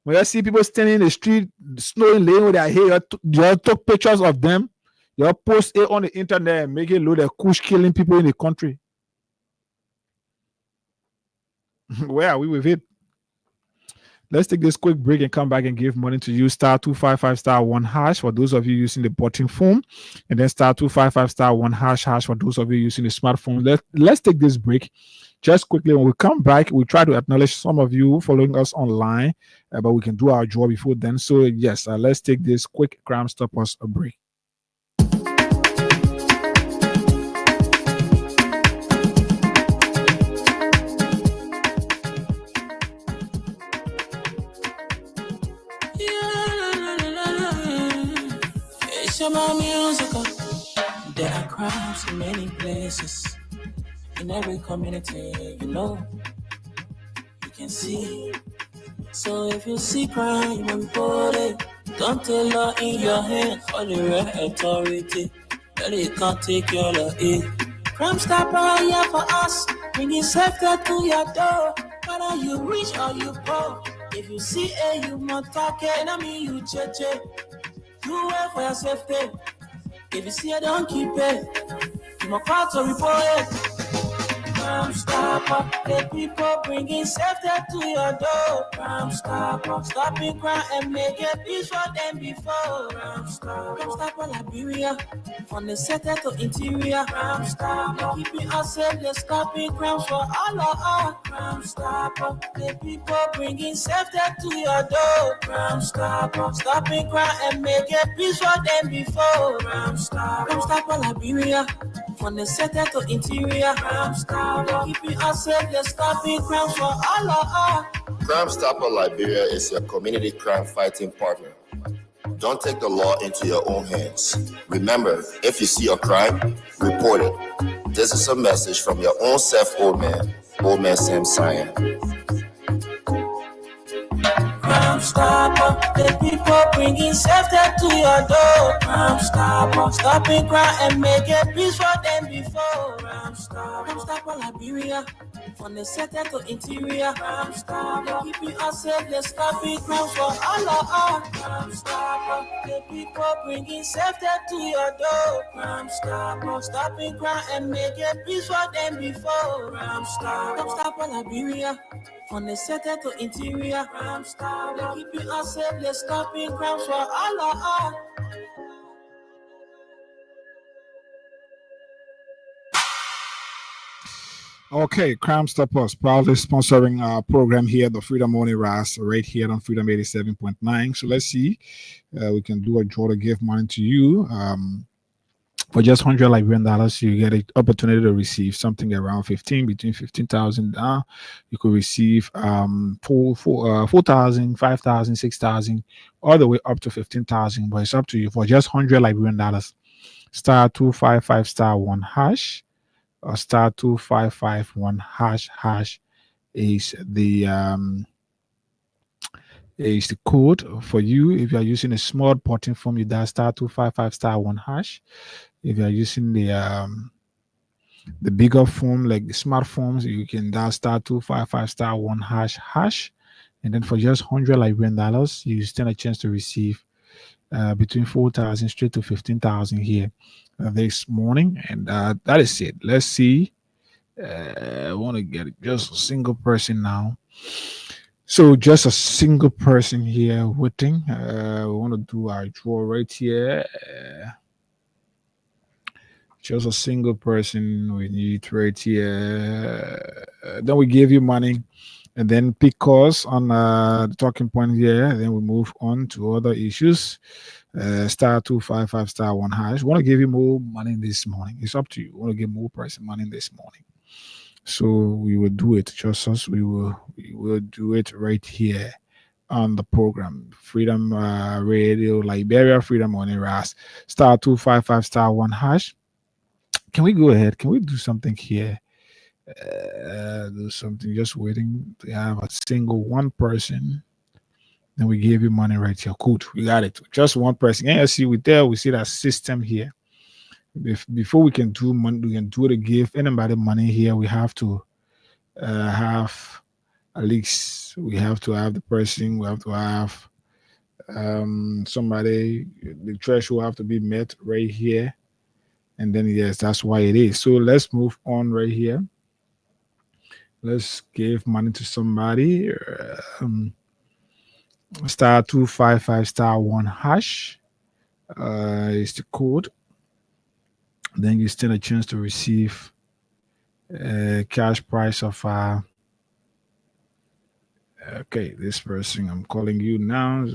when you see people standing in the street, snowing, laying with their hair, you took pictures of them, you post it on the internet and make it look like kush killing people in the country. Where are we with it? Let's take this quick break and come back and give money to you. *255*1# for those of you using the button phone, and then *255*1# for those of you using the smartphone. Let's take this break. Just quickly, when we come back, we try to acknowledge some of you following us online, but we can do our job before then. So yes, let's take this quick Crime Stoppers break. It's about music. There are crimes in many places. In every community, you can see. So if you see crime, report it. Don't take law in your hand for the right authority. Then it can't take your law in. Crime Stopper here for us, bringing safety to your door. Whether you rich or you poor, if you see you must talk it. I mean you check. Do well for your safety. If you see don't keep it. You must call to report it. Crime Stopper, the people bringing safety to your door. Crime Stopper, stopping crime and make it peace for them before. Crime Stopper, Liberia, from the center to interior. Crime Stopper, keeping us safe, they're stopping crimes for all of us. Crime Stopper, the people bringing safety to your door. Crime Stopper, stopping crime and make it peace for them before. Crime Stopper, Liberia, from the center to interior. Crime Stopper, keeping us safe, they're stopping crimes for all of us. Crime Stopper Liberia is your community crime fighting partner. Don't take the law into your own hands. Remember, if you see a crime, report it. This is a message from your own self, old man Sam Cyan. Crime Stopper, the people bringing safety to your door. Crime Stopper, stopping crime and make it peace for them before. Crime Stopper, Liberia, from the center to interior. Crime Stopper, keeping us safe, they're stopping crimes for all of us. Crime Stopper, the people bringing safety to your door. Crime Stopper, stopping crime and make it peace for them before. Crime Stopper, Liberia, from the center to interior. Crime Stopper, keeping us safe, they're stopping crimes for all of us. Okay, Crime Stoppers proudly sponsoring our program here, the Freedom Morning Rise, right here on Freedom 87.9. So let's see, we can do a draw to give money to you. For just $100 you get an opportunity to receive something around 15, between 15,000 down. You could receive 4,000, 5,000, 6,000, all the way up to 15,000. But it's up to you. For just $100, star 255 star 1 hash or star 2551 hash is the code for you. If you are using a small porting form, you dial star 255 star 1 hash. If you are using the bigger form, like the smartphones, you can dial star 255 star 1 hash. And then for just $100, you stand a chance to receive between 4,000 straight to 15,000 here this morning. And that is it. Let's see. I want to get just a single person now. So just a single person here waiting. We want to do our draw right here. Just a single person we need right here. Then we give you money, and then pick us on the talking point here. Then we move on to other issues. Star 255 star 1 hash. Want to give you more money this morning? It's up to you. Want to give more person money this morning? So we will do it. Just us. We will do it right here on the program. Freedom Radio, Liberia, Freedom Money Ras. Star 255 star 1 hash. Can we go ahead? Can we do something here? Do something. Just waiting to have a single one person. Then we give you money right here. Good. We got it. Just one person. And you see, we see that system here. Before we can do money, we can do the give anybody money here. We have to have at least. We have to have the person. We have to have somebody. The threshold have to be met right here. And then, yes, that's why it is. So let's move on right here. Let's give money to somebody. Star 255 star 1 hash is the code. Then you stand a chance to receive a cash price of okay, this person, I'm calling you now.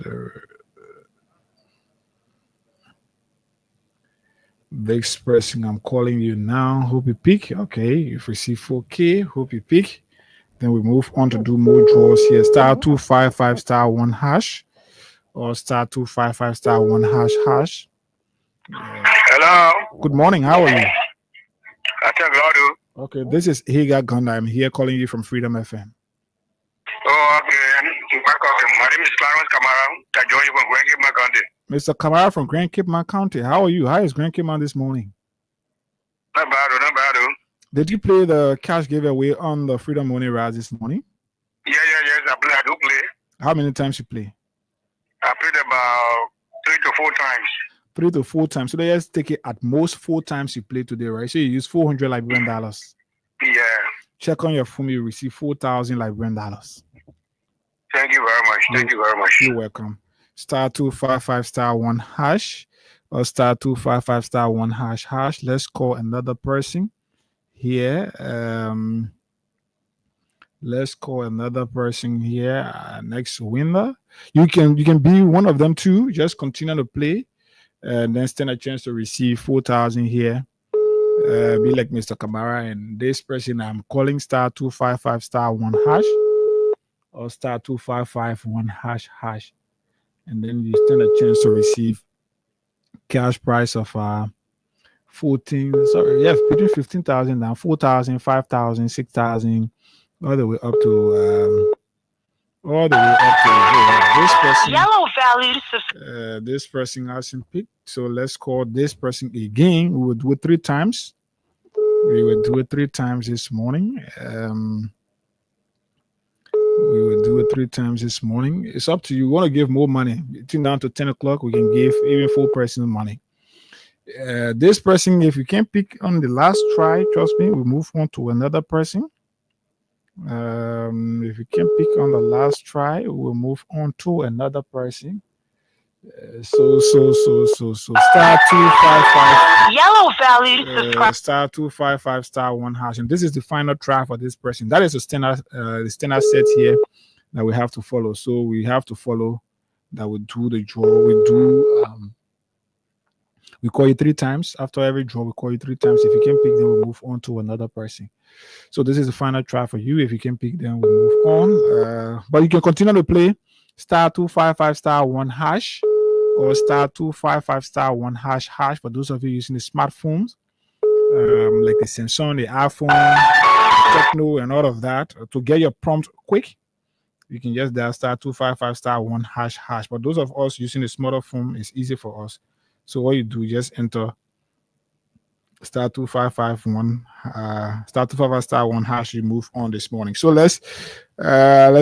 This person, I'm calling you now. Hope you pick. Okay, you've received 4K. Hope you pick. Then we move on to do more draws here. Star 255 star 1 hash or star 255 star 1 hash. Hello. Good morning. How are you? I thank God. Okay, this is Higa Gunda. I'm here calling you from Freedom FM. Oh, okay. My name is Clarence Kamara. I join you from Grand Cape, my country. Mr. Kamara from Grand Cape, my county. How are you? How is Grand Cape Man this morning? Not bad. Did you play the cash giveaway on the Freedom Money Rise this morning? Yes. I do play. How many times you play? I played about 3 to 4 times. 3 to 4 times. So let's take it at most 4 times you play today, right? So you use $400 Liberian dollars. Yeah. Check on your phone, you receive 4,000 Liberian dollars. Thank you very much. You're welcome. Star 255 star 1 hash or star 255 star 1 hash. Let's call another person here. Let's call another person here. Next winner. You can be one of them too. Just continue to play, and then stand a chance to receive 4,000 here. Be like Mr. Kamara and this person. I'm calling star 255 star 1 hash or star 2551 hash. And then you stand a chance to receive cash price of 14. Sorry, yeah, between 15,000 down, 4,000, 5,000, 6,000, all the way up to this person. Yellow value. This person hasn't picked, so let's call this person again. We will do it 3 times. We will do it 3 times this morning. We will do it 3 times this morning. It's up to you. You want to give more money? Between down to 10 o'clock, we can give even 4 persons money. This person, if you can't pick on the last try, trust me, we move on to another person. If you can't pick on the last try, we'll move on to another person. So star 255 yellow value star 255 star 1 hash, and this is the final try for this person. That is the standard set here that we have to follow. So we have to follow that. We do the draw. We call you 3 times. After every draw, we call you 3 times. If you can pick them, we move on to another person. So this is the final try for you. If you can pick them, we move on. But you can continue to play *255*1# or *255*1# for those of you using the smartphones, like the Samsung, the iPhone, Techno, and all of that. To get your prompt quick, you can just dial *255*1#. But those of us using the smarter phone, it's easy for us. So what you do, just enter *2551 *255*1#. You move on this morning. So let's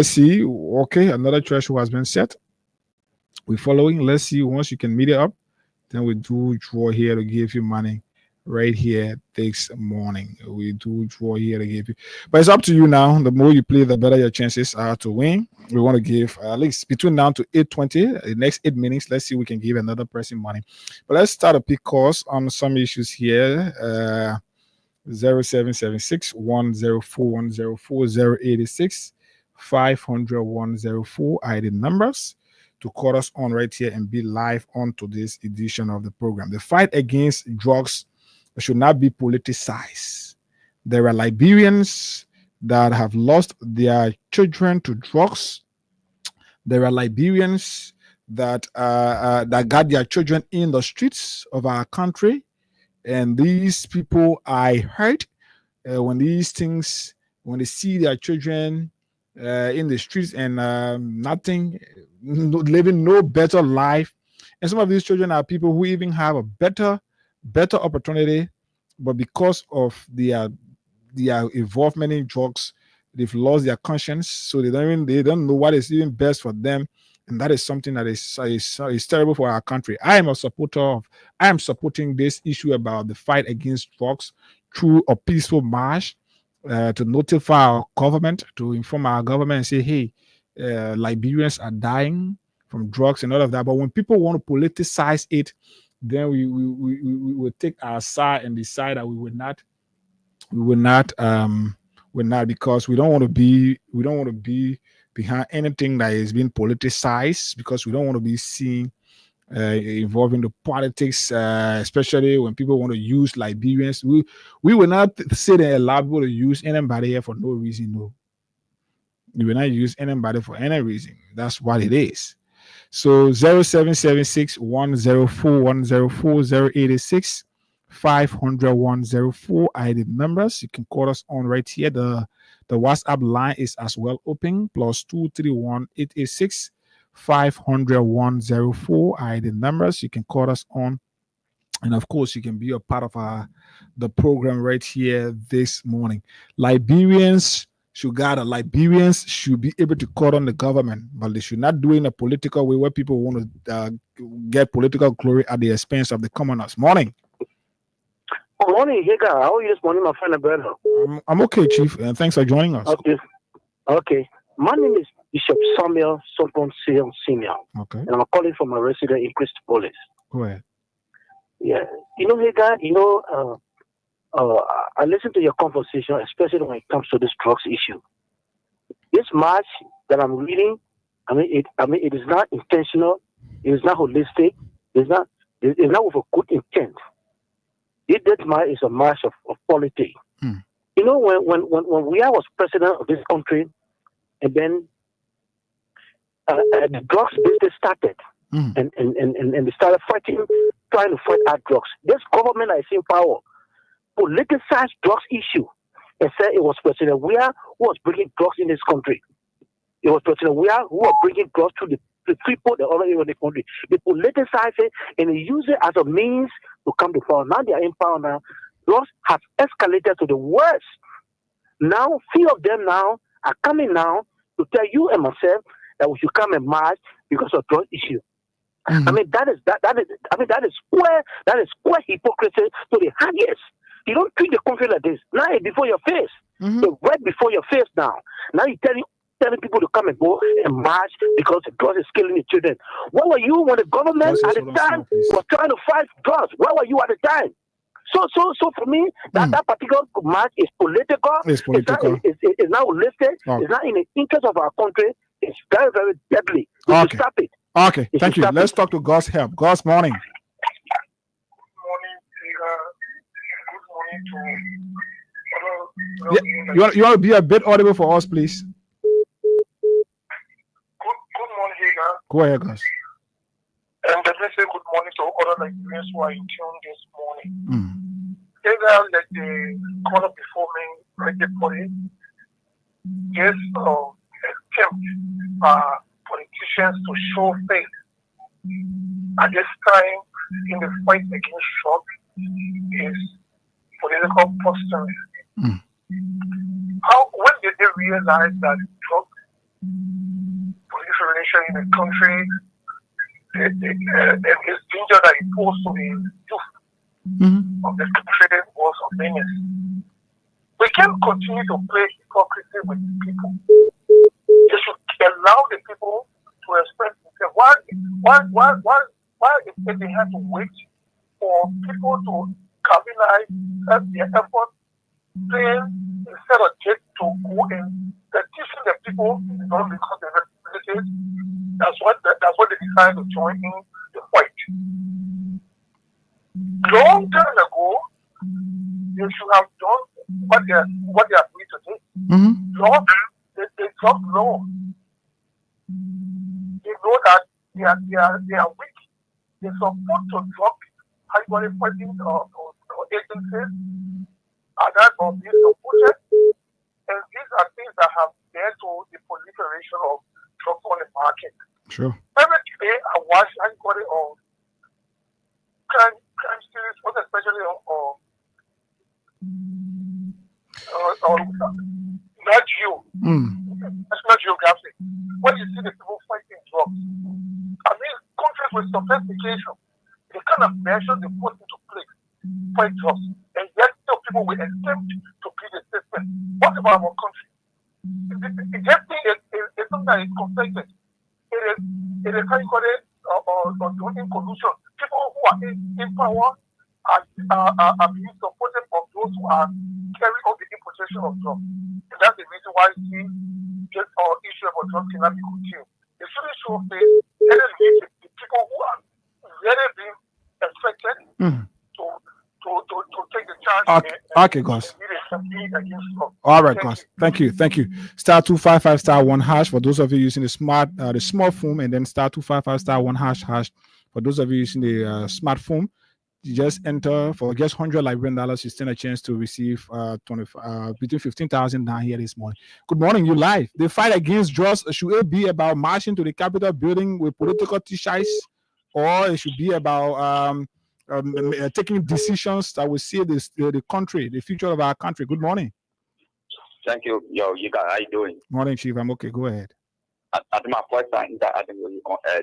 see. Okay, another threshold has been set. We're following. Let's see. Once you can meet it up, then we do draw here to give you money right here this morning. We do draw here to give you, but it's up to you now. The more you play, the better your chances are to win. We want to give at least between now to 8:20, the next 8 minutes. Let's see if we can give another person money. But let's start a pick course on some issues here. 0776 104 104 086 500 104 are the numbers to call us on right here and be live on to this edition of the program. The fight against drugs should not be politicized. There are Liberians that have lost their children to drugs. There are Liberians that got their children in the streets of our country, and these people are hurt when they see their children in the streets and living no better life. And some of these children are people who even have a better opportunity, but because of their involvement in drugs, they've lost their conscience, so they don't know what is even best for them, and that is something that is terrible for our country. I am supporting this issue about the fight against drugs through a peaceful march to notify our government, to inform our government and say, hey, Liberians are dying from drugs and all of that. But when people want to politicize it, then we will take our side and decide that we will not, because we don't want to be behind anything that is being politicized, because we don't want to be seen involving the politics, especially when people want to use Liberians. We will not sit and allow people to use anybody here for no reason. No, we will not use anybody for any reason. That's what it is. So 0776 104 104 086 500 104 are the numbers. You can call us on right here. The WhatsApp line is as well open. +231 886 500 104 are the numbers. You can call us on, and of course you can be a part of the program right here this morning. Liberians should be able to call on the government, but they should not do it in a political way where people want to get political glory at the expense of the commoners. Morning. Good morning, Higa. How are you this morning, my friend and brother? I'm okay, Chief, and thanks for joining us. Okay. My name is Bishop Samuel Sopon Senior. Okay. And I'm calling from a resident in Christopolis. Go ahead. Yeah. Higa, I listened to your conversation, especially when it comes to this drugs issue. This march that I'm reading, it is not intentional. It is not holistic. It's not with a good intent. This march is a march of politics. Mm. When we was president of this country, and then the drugs business started, and they started trying to fight out drugs. This government that is in power politicized drugs issue and said it was President Weah who was bringing drugs in this country. It was President Weah who was bringing drugs to the people, the other area of the country. They politicize it and they use it as a means to come to power. Now they are in power now. Drugs has escalated to the worst. Now, few of them now are coming now to tell you and myself that we should come and march because of drug issue. Mm-hmm. That is square hypocrisy to the highest. You don't treat the country like this. Now it's before your face. Mm-hmm. It's right before your face now. Now you're telling people to come and go and march because the drugs is killing the children. Where were you when the government at the time was trying to fight drugs? Where were you at the time? So for me, that particular march is political. It's political. It's not holistic. Okay. It's not in the interest of our country. It's very, very deadly. We should stop it. Okay, thank you. Let's talk to God's help. God's morning. morning to you want to be a bit audible for us, please? Good morning, Hagar. Go ahead, guys. And let me say good morning to other Nigerians who are in tune this morning. Hagar, like the caller before me, right before it, yes, attempt politicians to show faith at this time in the fight against drug is political posturing. When did they realize that drug proliferation in the country and this danger that it posed to the youth of the country was obvious? We can't continue to play hypocrisy with people. They should allow the people to express themselves. Why if they have to wait for people to capitalize their efforts, then instead of just to go in, they're teaching the people not because they're representatives. That's what they decided to join in the fight. Long time ago, they should have done what they are doing today. Law, they drop law. They know that they are weak. They're supposed to drop high-quality fighting agencies that are being supported. And these are things that have led to the proliferation of drugs on the market. Sure. Every day I watch high-quality crime series, especially on Nat Geo. National Geographic. When you see the people fighting drugs, I mean, countries with sophistication, the kind of measures they put into place fight drugs, and yet still people will attempt to beat the system. What about our country? It's just something that is conflicted. It is high quality or doing collusion. People who are in power are being supported from those who are carrying out the importation of drugs. And that's the reason why you see this issue about drugs cannot be continued. It shouldn't show faith. Let us leave the people who are really being affected to take the charge. Okay, guys. All right, guys. Thank you. Star 255 star 1 hash for those of you using the smartphone, and then star 255 star 1 hash for those of you using the smartphone. You just enter for just $100 Liberian dollars. You stand a chance to receive between 15,000 down here this morning. Good morning, you live. The fight against drugs, should it be about marching to the Capitol building with political t-shirts, or it should be about taking decisions that will save the country, the future of our country? Good morning. Thank you. You guys, how you doing? Morning, Chief. I'm okay. Go ahead. At my first time,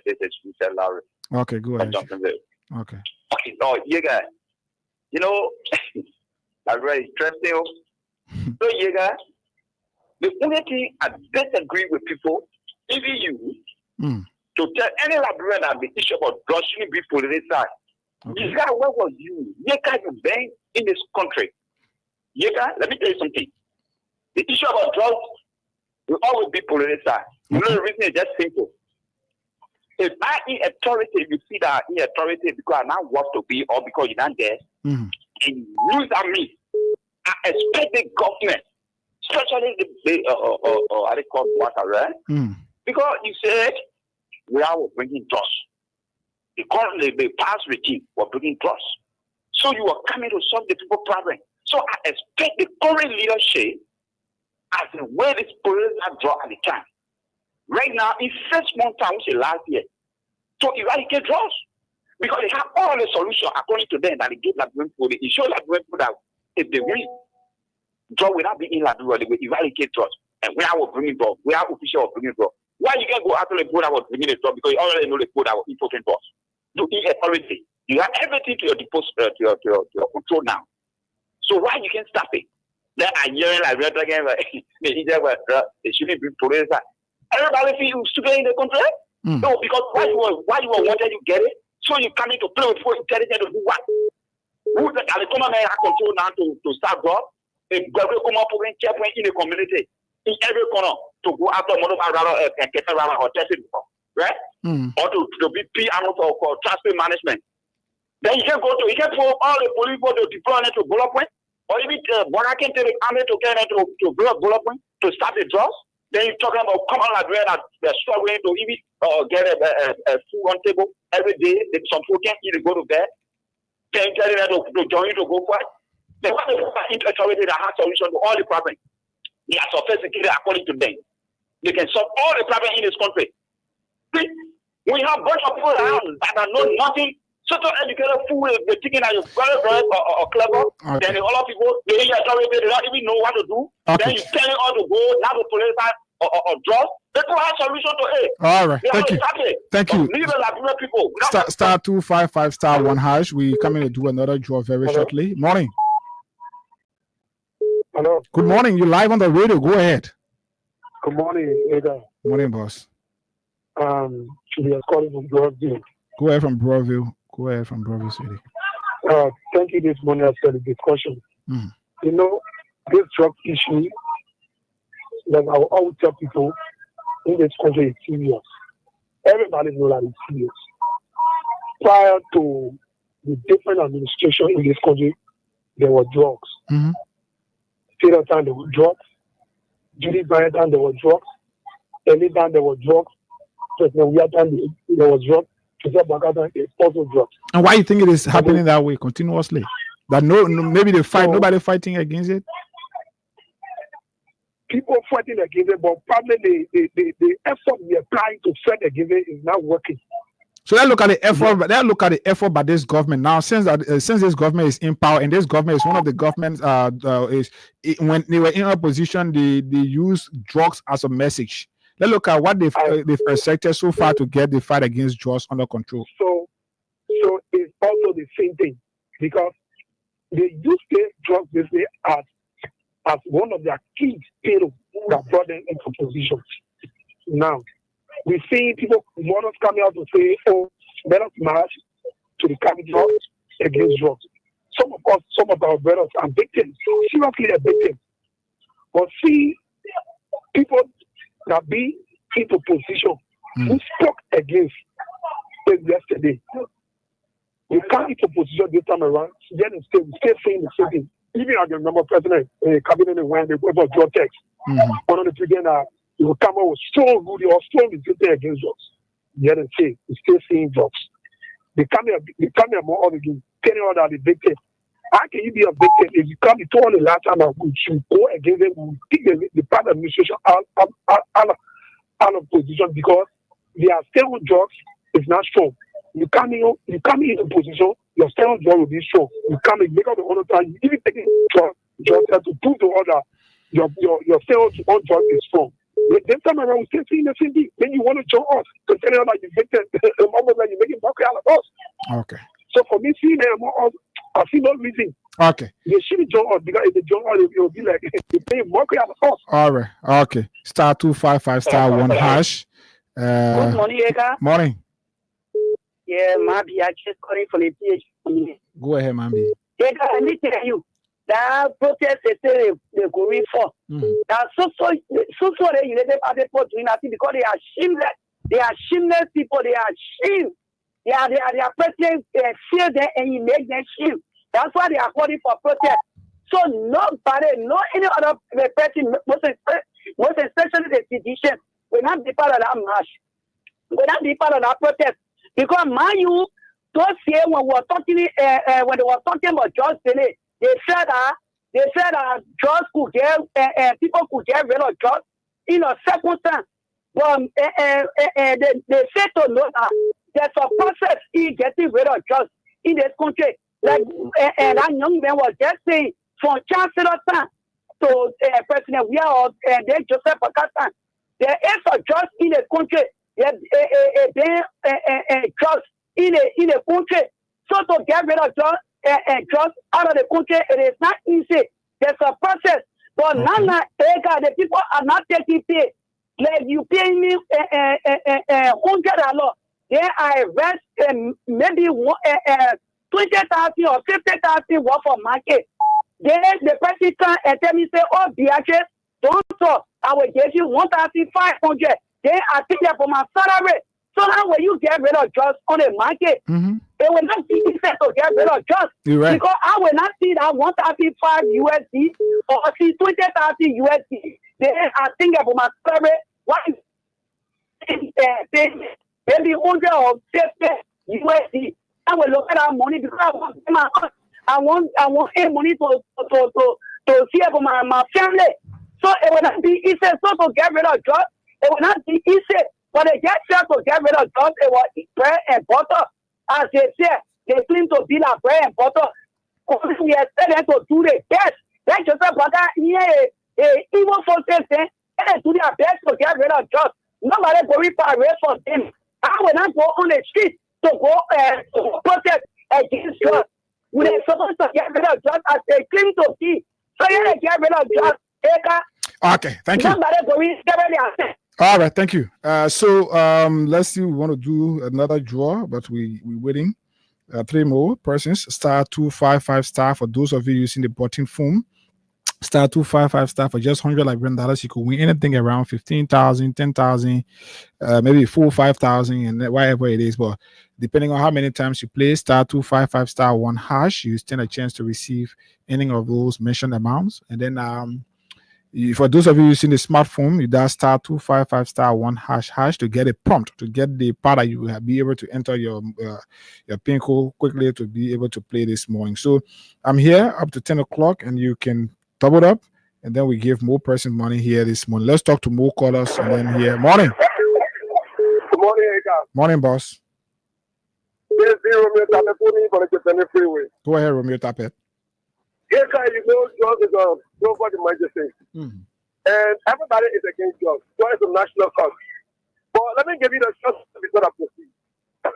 this is Mr. Larry. Okay, go ahead. Okay. You guys, that's very interesting. So, you guys, the only thing I disagree with people, even you, to tell any Liberian that the issue about drugs shouldn't be politicized. Okay. You guys, where was you? You guys have been in this country. You guys, let me tell you something. The issue about drugs will always be politicized. You know, the reason is just simple. If I in authority, you see that in authority because I now work to be or because you're not there, and use at me, I expect the government, especially the how they call water, right? Because you said we are bringing drugs. The past regime were bringing drugs. So you are coming to solve the people problem. So I expect the current leadership as the way this police have drawn at the time. Right now, in 6 months' time, which is last year, to eradicate drugs. Because they have all the solutions according to them that they give Liberian people. It shows Liberian people that if they win, drug will not be in Liberia, they will eradicate drugs. And we are bringing drugs. We are official of bringing drugs. Why you can't go after the people that was bringing the drugs? Because you already know the people that were importing drugs. You in authority. You have everything to your control now. So why you can't stop it? Then I hear like we're talking about they shouldn't be police. Everybody feel stupid in the country. No, because why you wanted you get it? So you come in to play with people intelligent to do what? Who the come have control now to start job? If government come up with checkpoint in the community, in every corner to go after or test it, right? Or to be PR or transport management. Then you can put all the police for the deployment to Bullet Point. or even Bona can tell the army to Canada to blow up to start the drugs. Then you're talking about common Liberian that they're struggling to even get a food on table every day. Some people can't eat to go to bed. Then tell them to join you to go for it. They want to authority that has solution to all the problems. They are sophisticated according to them. They can solve all the problems in this country. See, when you have a bunch of people around that know nothing, sort of educated fool, they're thinking that you're very bright or clever. Okay. Then a lot of people, they hear authority, they don't even know what to do. Okay. Then you tell them all to go, now to politicize or drugs. They don't have solution to it. All right, thank you. Thank you. Leave the Liberian people. Star 255 star 1 hash. We coming to do another draw very shortly. Morning. Hello. Good morning. You're live on the radio. Go ahead. Good morning, Ada. Morning, boss. We are calling from Broadview. Go ahead from Broadview. Go ahead from Broadview City. Thank you this morning for the discussion. You know, this drug issue, like I always tell people, in this country is serious. Everybody knows that it's serious. Prior to the different administration in this country, there were drugs. Taylor time there were drugs. Judy Bryant time there were drugs. Any time there were drugs. President Weah time there was drugs. Also drugs. And why you think it is happening that way continuously? That maybe they fight, nobody fighting against it. People fighting against it, but probably the effort we are trying to fight against it is not working. So let's look at the effort. Let's look at the effort by this government now. Since this government is in power, and this government is one of the governments when they were in opposition, they use drugs as a message. Let's look at what they've accepted so far to get the fight against drugs under control. So it's also the same thing because they use this drug business as one of their key payloads that brought them into position. Now, we're seeing people, models coming out to say, oh, let us march to the capital against drugs. Some of our brothers are victims, seriously are victims. But see, people that be into position who spoke against it yesterday. We come into position this time around, then we still saying the same thing. Even I remember President Cabinet when they go about drug text. One of the president he will come out with so rude or so resistant against drugs. The other say we still seeing drugs. They come here more often telling all that the victim. How can you be a victim if you come? You told the last time we should go against them, we pick the part administration out of position because their stay on drugs is not strong. You come in a position, your stay on drugs will be strong. You come and make up the other time, you even taking drugs to prove to others your stay on drugs is strong. This time around, we still seeing the same thing. Then you want to join us to tell them that you victim, almost like you're making mockery out of us. Okay. So for me, seeing them, I see no reason. Okay. They shouldn't join us because if they join us, it will be like they're playing mockery out of us. All right. Okay. Star 255 star 1 hash. Good morning, Eka. Morning. Yeah, Mabi, I just calling for the PhD. Go ahead, Mabi. Eka, let me tell you. That protest they're going for. Now, so they united other people doing nothing because they are shameless. They are shameless people. They are shame. They are president fear them and you make them shame. That's why they are calling for protest. So nobody, no any other person, most especially the physician, will not be part of that march. Will not be part of that protest because you don't say when we were talking when they were talking about George Delay. They said that drugs could get people could get rid of drugs in a second time. But they said to know that there's a process in getting rid of drugs in this country. Like that young man was just saying from Chancellor Tan to President Weah or then Joseph Pakistan. There is a drugs in the country. Drugs in the country. So to get rid of drugs out of the country, it is not easy. There's a process. But now, the people are not taking pay. Like you pay me $100. Then I invest maybe 20,000 or 50,000 worth of market. Then the person can tell me, say, oh, Beatrice, don't talk. I will give you 1,500. Then I take that for my salary. So now when you get rid of drugs on the market, It will not be easy to get rid of drugs. Right. Because I will not see that 135 USD or see 20,000 USD. Then I think about my salary. What is maybe 100 or 50 USD? I will look at that money because I want money to see about my family. So it will not be easy to get rid of drugs. It will not be easy. But they get to get rid of drugs. It was bread and butter. As they say, they claim to be like bread and butter. We expect them to do the best. Like Joseph Brother, even for them, they do their best to get rid of drugs. Nobody will reparate for them. I will not go on the street to go protest against drugs. We are supposed to get rid of drugs as they claim to be. So you get rid of drugs. Okay, thank you. Nobody will reparate. All right, thank you. So let's see. We want to do another draw, but we're waiting. 3 more persons. *255* for those of you using the button phone. *255* for just $100 $100. You could win anything around 15,000, 10,000, maybe 4,000, 5,000, and whatever it is. But depending on how many times you play *255*1#, you stand a chance to receive any of those mentioned amounts. And then for those of you using the smartphone, you dial *255*1# to get a prompt, to get the part that you will be able to enter your PIN code quickly to be able to play this morning. So I'm here up to 10 o'clock, and you can double up, and then we give more person money here this morning. Let's talk to more callers, and then here. Morning. Good morning, Eka. Morning, boss. This is Romeo Tapet for the freeway. Go ahead, Romeo Tapet. Eka, you know, drugs is a global emergency. And everybody is against drugs. Drugs is a national cause. But let me give you the short before I proceed.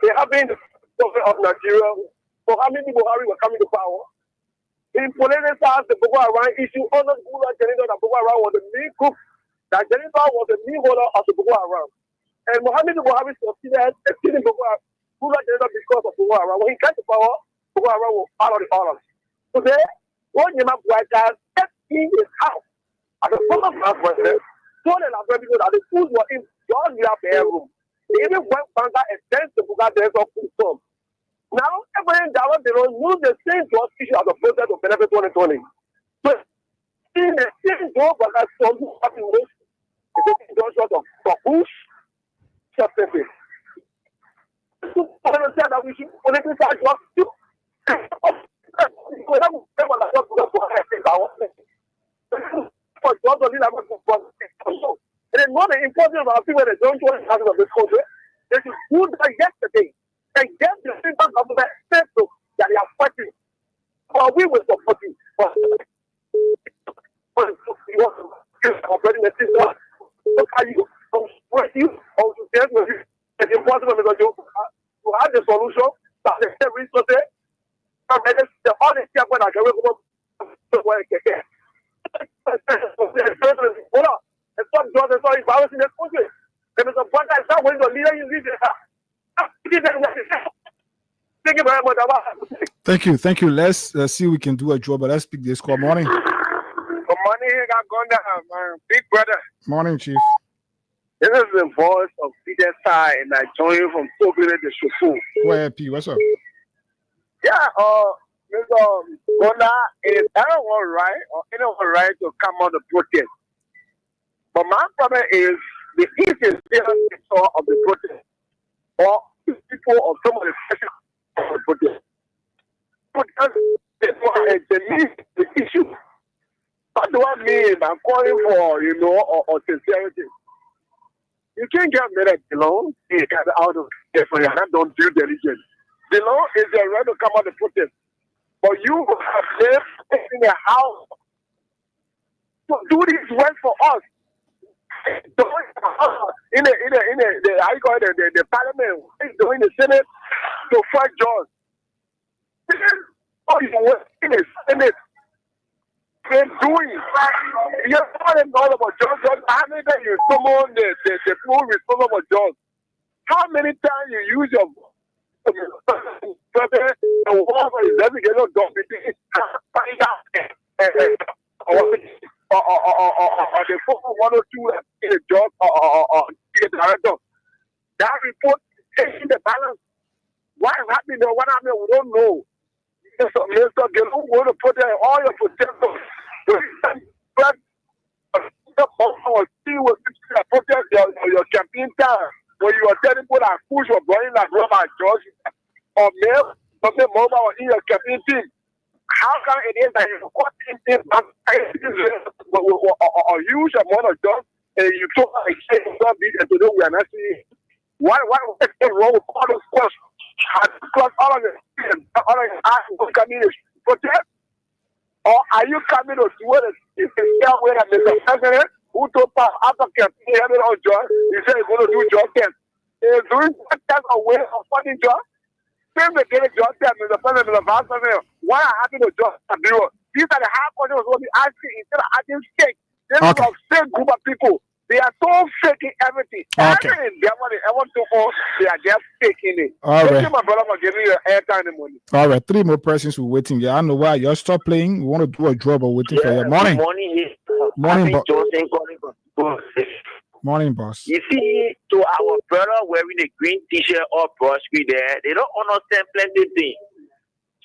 They have been the government of Nigeria. So how many Buhari were coming to power? In political science, the Boko Haram issue, honor Gula Jenido, that Boko Haram was the main group. That Jenido was the main holder of the Boko Haram. And Mohammed Buhari succeeded in Boko Haram Jenido because of Boko Haram. When he came to power, Boko Haram was out of the order. Today, one Yema Buhari stepped in his house as a former vice president, told the people that the foods were in John Muir room. They even went further and sent the Buga Days of food storm. Now, everybody in Dallas, they don't use the same drug issue as a process of benefit 2020. But in the same drug, but as some who have been most, it's a drug of push substances. So, I understand that we should politicize drugs too. It is not important about people that don't want to have of this country. They should do that yesterday and get the feedback of the state that they are fighting. Or we will support you. Operating the system. Look how you support you or to get with you. It's impossible because you have the solution that the state resources. The honest people that can work to work again. Hold on. And stop drugs and stop violence in this country. There is a bunch of stuff when the leader you lead Thank you very much. Thank you. Let's see if we can do a draw, but let's pick this call. Morning. Good morning, Gonda, my big brother. Morning, Chief. This is the voice of Peter Sai, and I join you from Tobile de Choufou. Go ahead, P. What's up? Yeah, Mr. Gonda, is anyone right or anyone right to come on the protest? But my problem is the easiest of the protest or people of some of the pressure of the protest. Because the issue. What do I mean? I'm calling for, or sincerity. You can't get married alone. You can't out of it for your hand, don't do diligence. The law is the right to come out and protest. But you have lived in a house to do this work for us. In the parliament, doing the Senate to fight John. This is all you work in the Senate. They're doing. You're not all about John. How many times you summon the people responsible for John? How many times you use your or the 102 in the job or the director. That report is taking the balance. What happened? What Your campaign time when you are telling people that push or going like Robert George or Mel, something more about in your campaign team. How come it is that you got a huge amount of jobs and you took a shame of this and today we are not seeing why is wrong with all those questions? Because all of the coming to protest? Or are you coming to do it? If you tell where Mr. President who told us after campaign having on job, he said he's going to do job test. He's doing test a way of funding job. Same the day job test, Mr. President, Mr. Vice President, why are having a job bureau? These are the high questions we're going to be asking instead of asking fake. This is a fake group of people. They are so fake in everything. Everything they want to own, they are just faking it. All Thank right. you, my brother, for giving you airtime and money. All right, 3 more persons were waiting. Yeah, I know why. Y'all stop playing. We want to do a job of waiting for you. Morning. Morning, Morning, boss. You see, to our brother wearing a green t-shirt or brush there, they don't understand plenty things.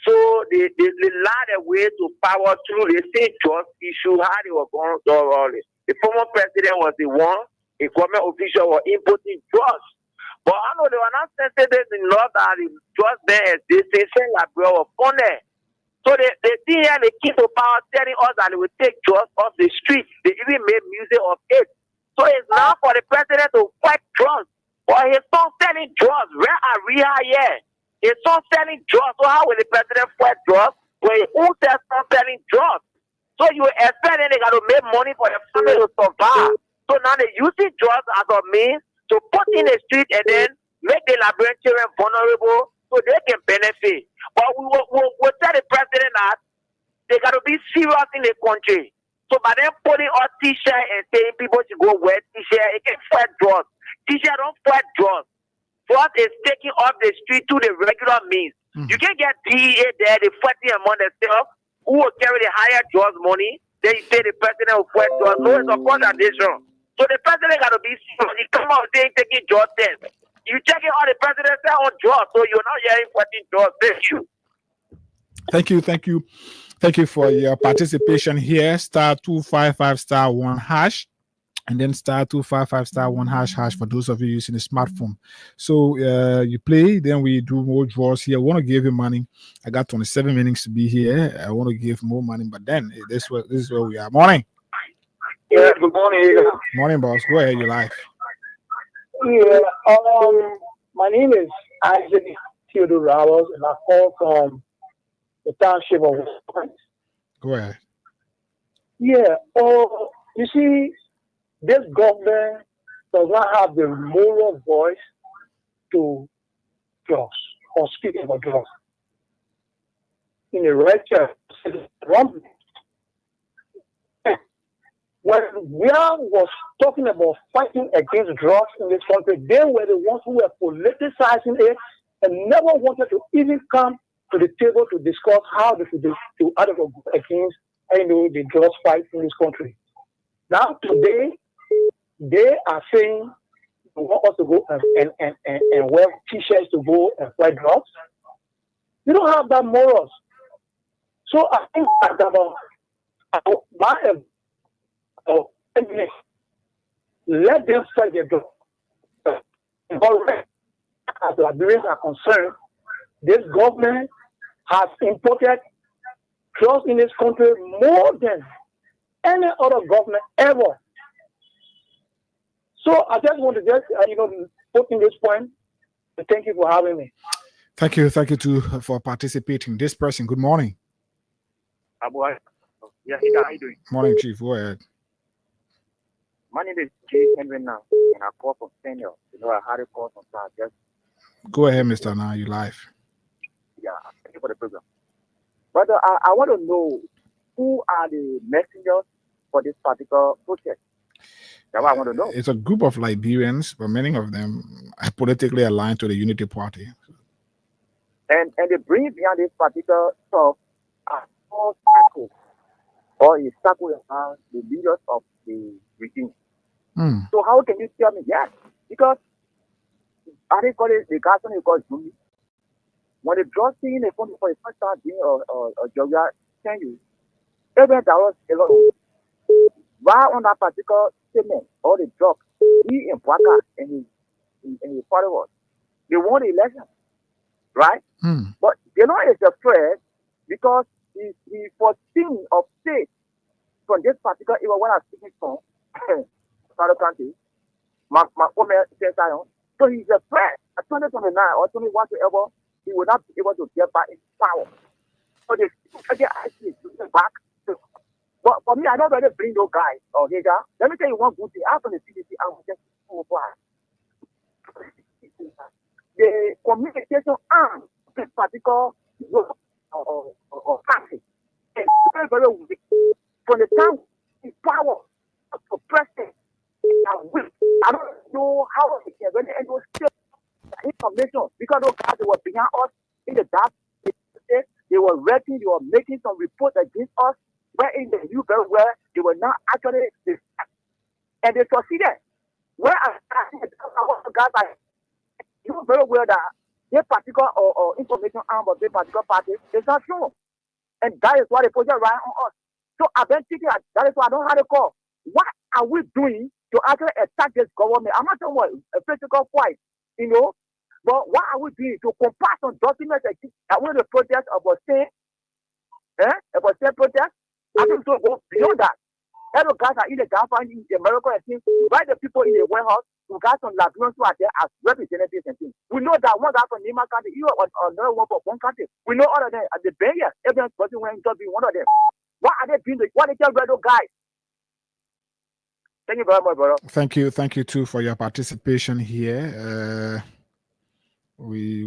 So they lie their way to power through the same trust issue, how they were going to do all this. The former president was the one, a government official was importing drugs. But I know they were not sensitive enough that the drugs there as they say, like we were funded. So they see here they keep the power telling us that they will take drugs off the street. They even made music of it. So it's now for the president to fight drugs. But his son selling drugs. Where are we here? His son selling drugs. So how will the president fight drugs when his own son selling drugs? So you expect that they got to make money for the family to survive. So now they're using drugs as a means to put in the street and then make the Liberian children vulnerable so they can benefit. But we'll tell the president that they got to be serious in the country. So by them putting on t-shirt and saying people should go wear t-shirt, it can fight drugs. T-shirt don't fight drugs. Drugs is taking off the street to the regular means. You can get DEA there, they fighting among themselves. Who will carry the higher drugs money? Then you say the president will fight drugs. No, it's a contradiction. So the president got to be serious. He come out saying taking drug tests. You checking all the presidents on drugs, so you're not hearing fighting drugs. Thank you. Thank you for your participation here. *255*1#, and then *255*1# for those of you using a smartphone. So you play, then we do more draws here. I want to give you money. I got 27 minutes to be here. I want to give more money, but then this is where we are. Morning. Yeah, good morning. Morning, boss. Go ahead, you're live. Yeah, my name is Isaac Theodore Rowers, and I call from the township of West Point. Go ahead. Yeah, you see, this government does not have the moral voice to drugs or speak about drugs. In the right church, when we was talking about fighting against drugs in this country, they were the ones who were politicizing it and never wanted to even come to the table to discuss how they should do against the drugs fight in this country. Now today, they are saying they want us to go and wear t-shirts to go and fight drugs. They don't have that morals. So I think that let them fight their drugs. As Liberians are concerned, this government has imported drugs in this country more than any other government ever. So I just want to put in this point. Thank you for having me. Thank you too for participating. This person, good morning. Yeah, how you doing? Morning, Chief. Go ahead. My name is Jay Henry now, and I call from Senior. I had a call from just. Go ahead, Mr. Now, you live. Yeah, thank you for the program. But I want to know who are the messengers for this particular protest. That's what I want to know. It's a group of Liberians, but many of them are politically aligned to the Unity Party. And the brains behind this particular stuff are all circles, or a circle around the leaders of the regime. So how can you tell me that? Because I think the person you call Jumi. When the drug thing in the phone for the first time being or Georgia, can you? Even that was while on that particular statement or the drug, he in Waka and his followers, they won the election, right? But you know it's afraid because he foreseen of state from this particular era when I'm speaking from other country, my own so he's afraid at 2029 or 21 whatever, he will not be able to get back in power. So they get actually back. But for me, I don't really bring those guys or Higa. Let me tell you one good thing. After the CDC, I was just the communication arm this particular or country is very, very weak. From the time in power for president, I don't know how they can really handle information because those guys were behind us in the dark. They were writing, they were making some reports against us, wherein they knew very well they were not actually and they succeeded. Where I guys like you know very well that their particular or information arm of their particular party is not true. And that is why they put it right on us. So I've been thinking that is why I don't have to call. What are we doing to actually attack this government? I'm not talking about a physical fight, you know. But what are we doing to compass on documents that when the protest about saying, protest? I think to go beyond that. Every guys are in the government in America and things, why the people in the warehouse who got some Liberians who are there as representatives and things. We know that one guy from Nima country, you or another one from one country. We know all of them at the barrier. Every person went to be one of them. What are they doing? What are they tell those guys? Thank you very much, brother. Thank you too for your participation here. We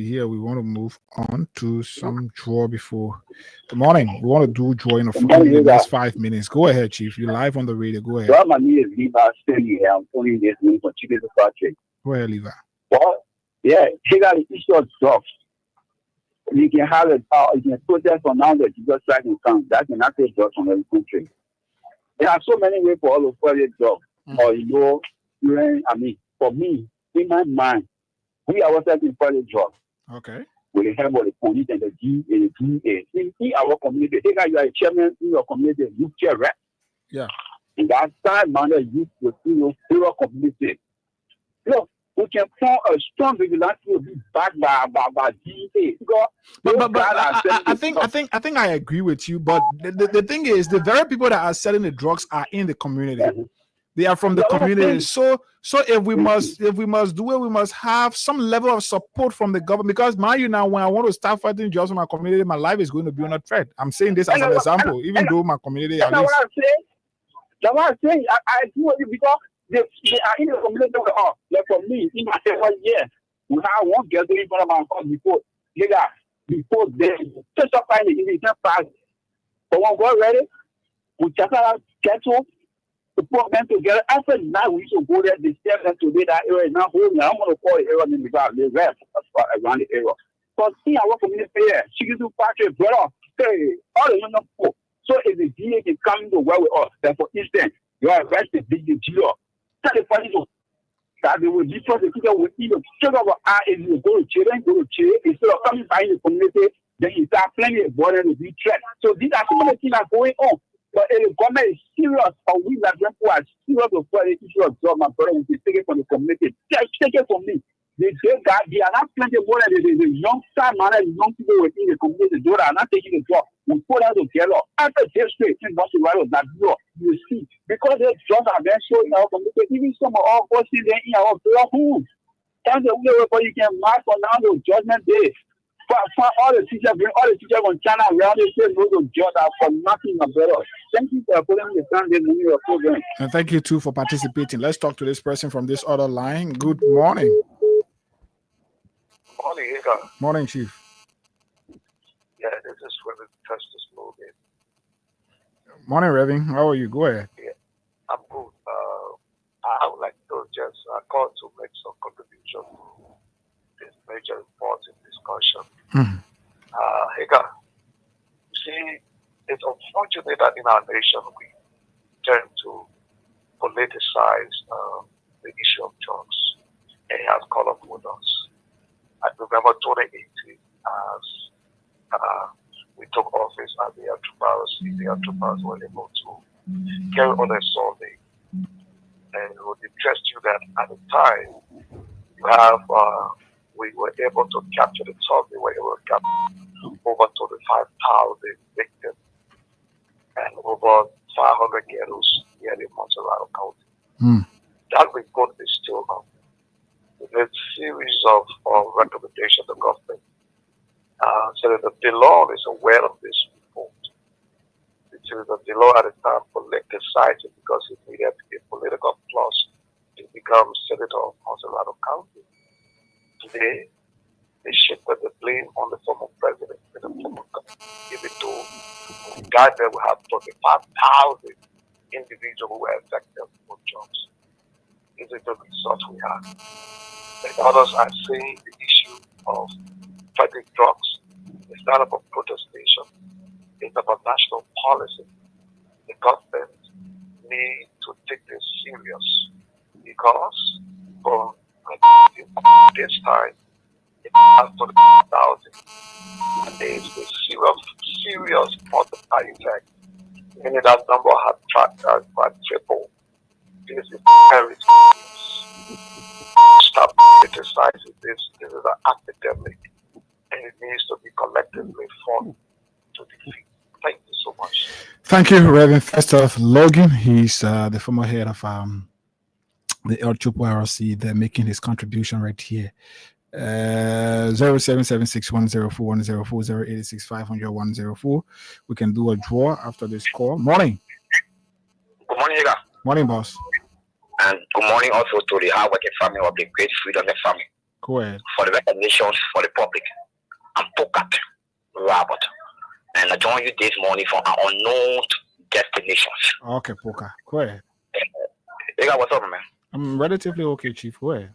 here we want to move on to some draw before the morning. We want to do draw in the next 5 minutes. Go ahead, Chief. You're live on the radio. Go ahead. My name is Levi Stanley. I'm phoning this name for Chicago Project. Go ahead, Levi. Well, yeah, check out the issue of drugs. You can have it. You can protest on now that Jesus Christ can come. That cannot take drugs from every country. There are so many ways for all of the drugs. Or you know, for me, in my mind, we ourselves in for the drugs. Okay. With the help of the police and the G and the GA. In our community, think you are a chairman in your community, you chair rep. Yeah. And that side man that you will see your community. Look, we can form a strong vigilante to be backed by GA. But I think I agree with you. But the thing is, the very people that are selling the drugs are in the community. They are from the community. So if we must do it, we must have some level of support from the government. Because mind you, now when I want to start fighting jobs in my community, my life is going to be on a threat. I'm saying this as an example, even though my community. That's what I'm saying. That's what I'm saying. I agree with you because they are in the community. Like for me, in my 1 year, we have one girl in front of my house before they just find the Indian party. But when we're ready, we check out cattle. To put them together. After now, we used to go there, disturb them to be that area. Now, I don't want to call the area name because they rest around the area. Because see our community here, she gives you factory, brother, hey, all the young people. So if the DA can come to work with us, then for instance, you are arrested, big deal. Tell the party that they will be prosecuted with either check over if you go to jail, instead of coming by the community, then you start playing a border to be threat. So these are some of the things that are going on. But if the government is serious, or we that who are serious of the issue of job, my brother, we take it from the community. Take it from me. They are not plenty more than the young time, the young people within the community. They are not taking the job. We put out together. After this straight, it's not the right of that law. You see, because the jobs are being shown in our community, even some of our forces in our homes. That's the only way you can mark for now the judgment day. For all the teachers, bring all the teachers from China around the same road of Jordan for nothing better. Thank you for putting the time in your program. And thank you too for participating. Let's talk to this person from this other line. Good morning. Morning, Ika. Morning, Chief. Yeah, this is Reverend Festus Logan. Morning, Reverend. How are you? Go ahead. Yeah, I'm good. I would like to just call to make some contribution to this major important discussion. Ika, see, it's unfortunate that in our nation we tend to politicize the issue of drugs, and it has caught up with us. I remember 2018 as we took office as the troopers were able to carry on a Sunday. And it would interest you that at the time, we were able to capture the top, we were able to capture over 25,000 victims and over 500 ghettos here in Monterey County. That report is still up. With a series of recommendations to government. Senator Dillon is aware of this report. Senator Dillon at the time politicized it because he needed a political plus to become senator of Monterey County. Today, they shifted the blame on the former president, even though the guy there will have 25,000 individuals who were affected with jobs. This is the result we have. And others are saying the issue of fighting drugs is not about protestation, it's about national policy. The government needs to take this serious because from this time, it has 40,000. And there is a serious multiplier effect. Meaning that number has tripled. This is very serious. Stop criticizing this. This is an epidemic. And it needs to be collectively fought to defeat. Thank you so much. Thank you, Reverend Festus Logan. He's the former head of the El Chupo RC. They're making his contribution right here. 0776104104 We can do a draw after this call. Morning. Good morning, Ega. Morning, boss. And good morning also to the hardworking family of the Great Freedom family. Go ahead. For the recognitions for the public. I'm Pokat Robert. And I join you this morning from our unknown destinations. Okay, Poka. Go ahead. Ega, what's up, man? I'm relatively okay, Chief. Go ahead.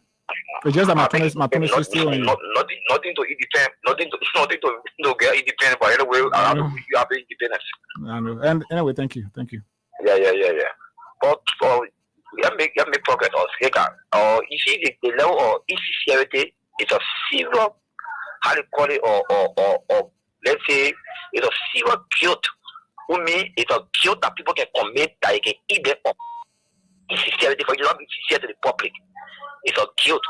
It's just that my tennis is still on you. Nothing to independent, nothing to get independent, but anyway, you have independence. I know. And anyway, thank you. Yeah. But let me progress on Ega. You see the level of insincerity is a serious, how do you call it, or let's say it's a serious guilt. For me, it's a guilt that people can commit that you can eat them up. Insincerity, for you not be sincere to the public. It's a guilt.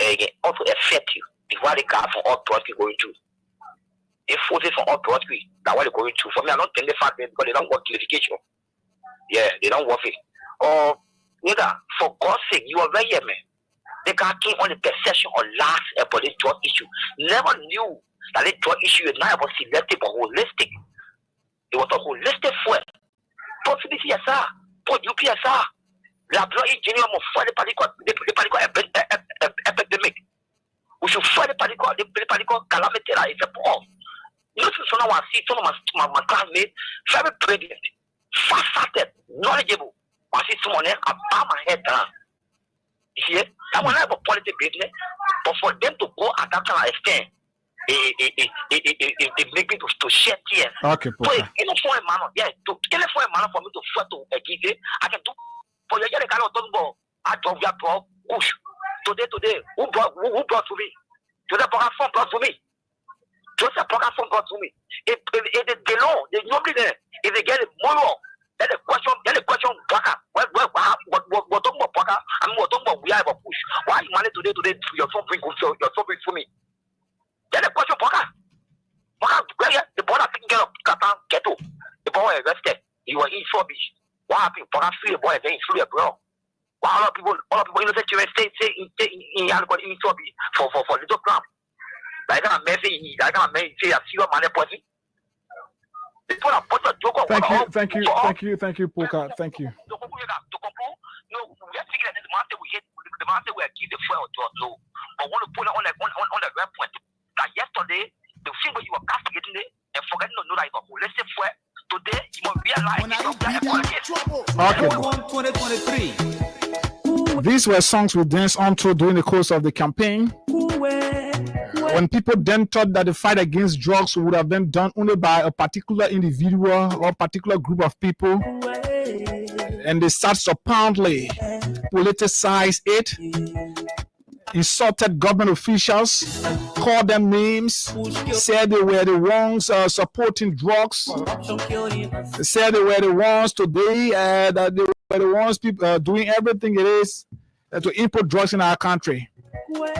And it can also affect you. It's what they got from all broadcast going through. It forces from all broadcast. That's what they're going through. For me, I don't think the fact that because they don't want clarification. Yeah, they don't want it. Nigga, for God's sake, you are right here, man. They got came on the perception of last about this drug issue. Never knew that this drug issue is not about selective but holistic. It was a holistic threat. Pour CBCSR, pour UPSR. La blood engineer will fight the particle epidemic. We should fight the particle calamity that is upon. You know, someone I see some of my classmates, very brilliant, fast-hearted, knowledgeable. I see someone else, I bow my head down. You see, that one have a political business, but for them to go at that kind of extent, it make me to shed tears. Okay, so in a foreign manner, for me to fight to against it, I can do. For you get a kind of don't I drove your bro, push. Today, who brought to me? Today, program brought to me. Just a program brought to me. If they know, they nobody there. If they get it more, then the question, Baka. What talking about Baka? I mean, what talking about we have a push. Why you manage today, your something for me? Then the question, Baka, the boy that taking care of Katan Ghetto. The boy arrested. He was in Shore Beach. What happened? Baka free the boy again, free bro. Why all people innocent children stay in Shore Beach for little crime. Like I'm messing, like I'm saying, I see what man person. Thank you, Poka. Thank you. No, we are thinking that the master we hit, the master will give the fuel to us low. But want to put it on the red point. That yesterday, the thing where you were castigating it and forgetting to know that it's a holistic fuel. Today, you must realize Okay. These were songs we danced onto during the course of the campaign. When people then thought that the fight against drugs would have been done only by a particular individual or particular group of people, and they start supposedly politicize it, insulted government officials, called them names, said they were the ones supporting drugs, said they were the ones today that they were the ones people doing everything it is to import drugs in our country.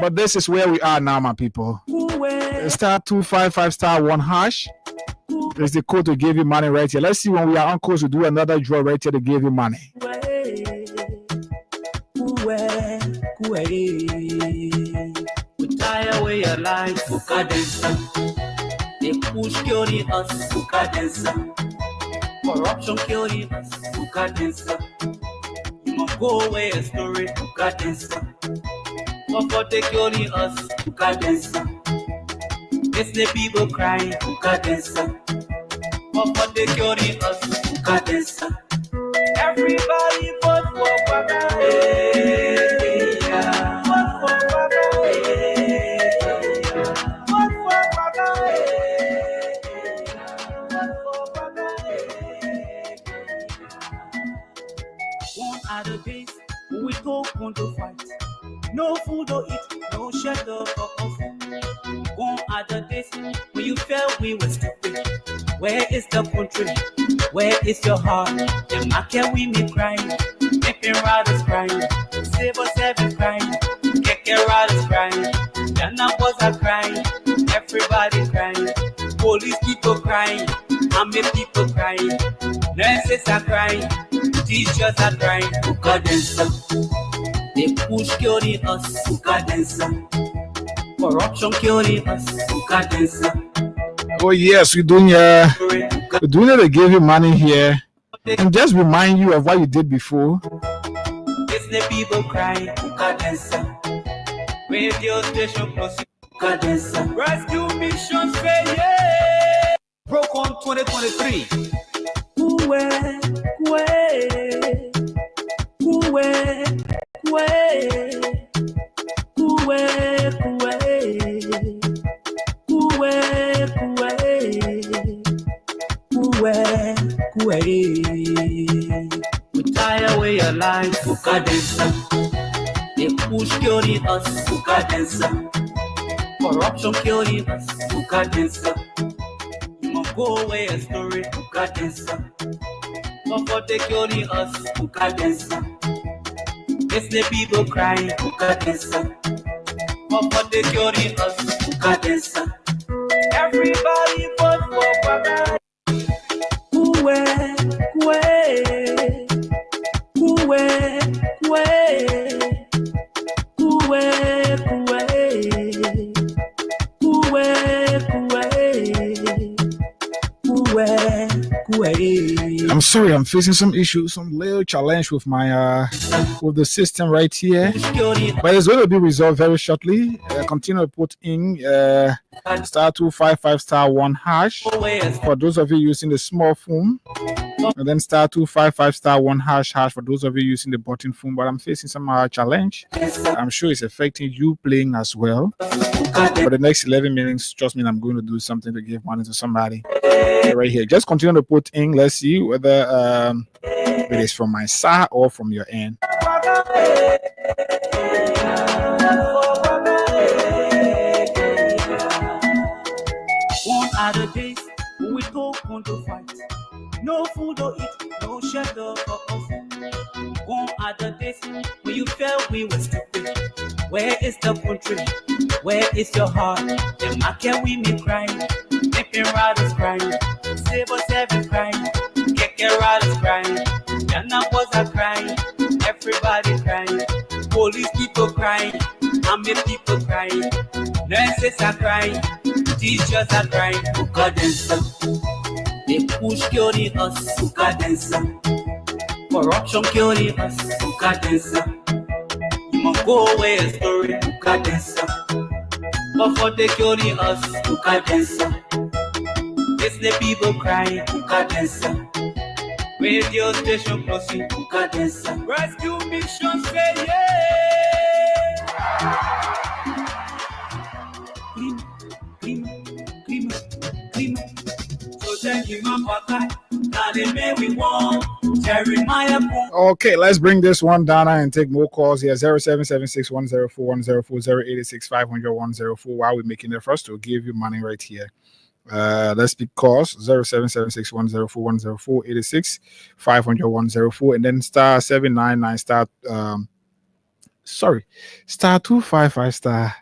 But this is where we are now, my people. *255*1# is the code to give you money right here. Let's see when we are on course to do another draw right here to give you money. We tie away your life, they push killing us, corruption killing us, you must go away a story, for they killing us, it's the people crying, for they killing us, everybody vote for Baba. Vote for Baba. Vote for Baba. Vote for Baba. One other days we go on to fight. No food to eat, no shelter for us. One other days when you felt we were stupid. Where is the country? Where is your heart? The market we me crying, making riders crying, save us every crying, get riders crying, Ghana was a crying, everybody crying, police people crying, army people crying, nurses are crying, teachers are crying, they push killing us, corruption killing us, Oh yes, we're doing it to give you money here and just remind you of what you did before. It's the people crying, radio station plus rescue mission say yeah. Broke on 2023. We tie away your life, they push killing us, corruption killing us, you must go away a story, for they killing us, it's the people crying, for they killing us, everybody vote for Baba. I'm sorry, I'm facing some issues, some little challenge with my with the system right here, but it's going to be resolved very shortly. Continue to put in *255*1# for those of you using the small phone, and then *255*1# for those of you using the button phone. But I'm facing some challenge. I'm sure it's affecting you playing as well. For the next 11 minutes, trust me, I'm going to do something to give money to somebody right here. Just continue to put in. Let's see whether it is from my side or from your end. One other days we go on to fight. No food to eat, no shelter for us. One other days when you felt we were stupid. Where is the country? Where is your heart? The market we me crying, making riders crying, save us every crying, get riders crying, Ghana was a crying, everybody crying, police people crying, army people crying, nurses are crying, teachers are crying, they push killing us, corruption killing us, you must go away a story, but for they killing us, it's the people crying, radio station plus rescue mission say yeah. Clean. So thank you, my papa. Now they make we want. Okay, let's bring this one down and take more calls here. 0776104104 while we're making the first to give you money right here. Let's pick calls 0776104104 500 and then star 799 star star 255 star.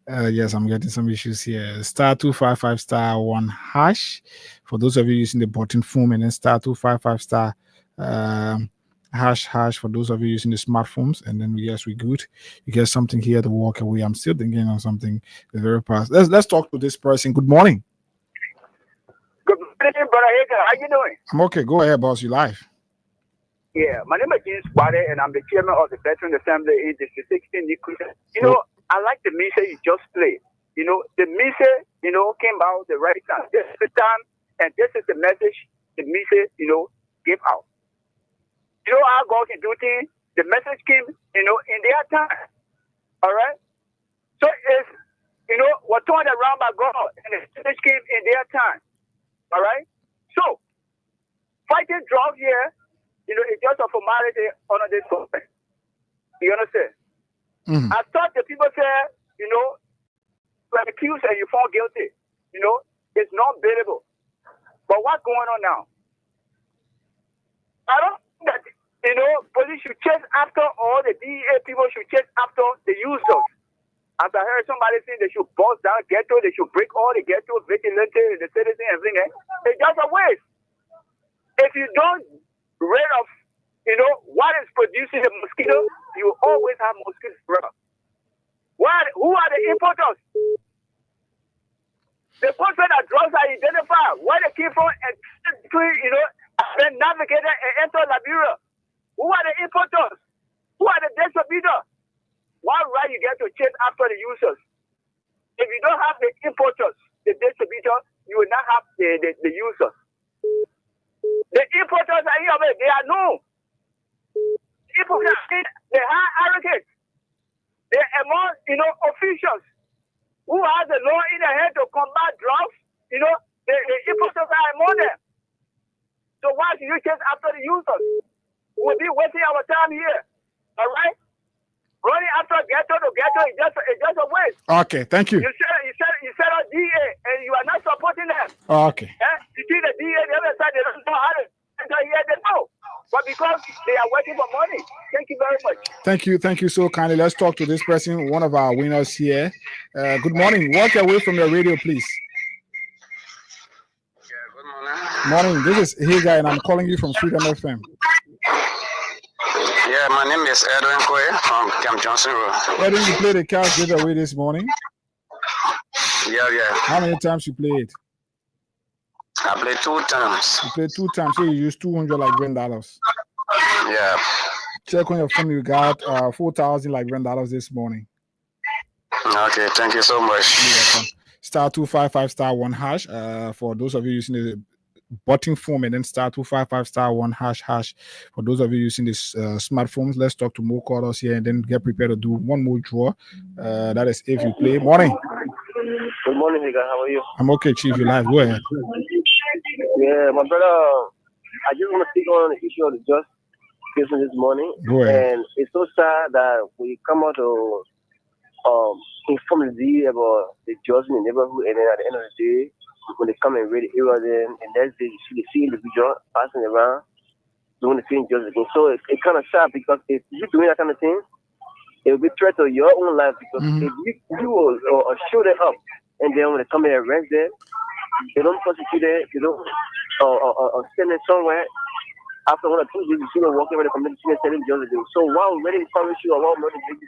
Yes, I'm getting some issues here. Star 255 star 1 hash for those of you using the button phone, and then star 255 star hash for those of you using the smartphones. And then yes, we good. You get something here to walk away. I'm still thinking of something very fast. Let's talk to this person. Good morning. Good morning, Brother Hager. How you doing? I'm okay. Go ahead, boss. You live. Yeah, my name is James Bade, and I'm the chairman of the Veteran Assembly in District 16. You know, I like the message you just played. You know, the message, came out the right time. This is the time, and this is the message the message, gave out. You know how God can do things? The message came, in their time. All right? So it's, we're turned around by God, and the message came in their time. All right? So, fighting drugs here, it's just a formality under this government. You understand? Mm-hmm. I thought the people said, you were accused and you found guilty. It's not bailable. But what's going on now? I don't think that, police should chase after, or the DEA people should chase after the users. As I heard somebody saying they should bust down ghetto, they should break all the ghetto, vigilantes, the citizen, everything. It's just a waste. If you don't rid of, what is producing the mosquito, you always have mosquitoes, brother. Who are the importers? The person that drugs are identified, where they came from, and then navigated and enter Liberia. Who are the importers? Who are the distributors? What right you get to chase after the users? If you don't have the importers, the distributors, you will not have the users. The importers are here, they are known. Importers, they are arrogant. They are among, officials who have the law in their hand to combat drugs. The importers are among them. So why should you chase after the users? We'll be wasting our time here. All right? Running after ghetto to ghetto is just a waste. Okay, thank you. You said on DA and you are not supporting them. Okay. You see the DA, the other side, they don't know how to enter here, they know. But because they are working for money. Thank you very much. Thank you so kindly. Let's talk to this person, one of our winners here. Good morning. Walk away from your radio, please. Yeah, good morning. Morning. This is Higa, and I'm calling you from Freedom FM. Yeah, my name is Edwin Koye from Camp Johnson Road. Edwin, you played the cash giveaway this morning? Yeah. How many times you played? I played 2 times. You played 2 times, so you used $200 $20. Yeah. Check on your phone, you got $4,000 $20 this morning. Okay, thank you so much. Star 255 star 1 hash. For those of you using the button phone, and then star 255 star 1 hash. For those of you using this smartphones, let's talk to more callers here and then get prepared to do one more draw. That is if you play. Morning. Good morning, Higa. How are you? I'm okay, Chief. You live. Go ahead. Yeah, my brother, I just want to speak on the issue of the just this morning. Go ahead. And it's so sad that we come out to inform the DA about the judge in the neighborhood, and then at the end of the day, when they come and raid the area, then the next day you see the same individual passing around doing the same judge again. So it's kind of sad because if you're doing that kind of thing, it will be threat to your own life because if you will show them up, and then when they come and arrest them, they don't prosecute them, they don't send them somewhere. After 1 or 2 days, you see them walking around the community and telling judges. So while we really encourage you, or while we really to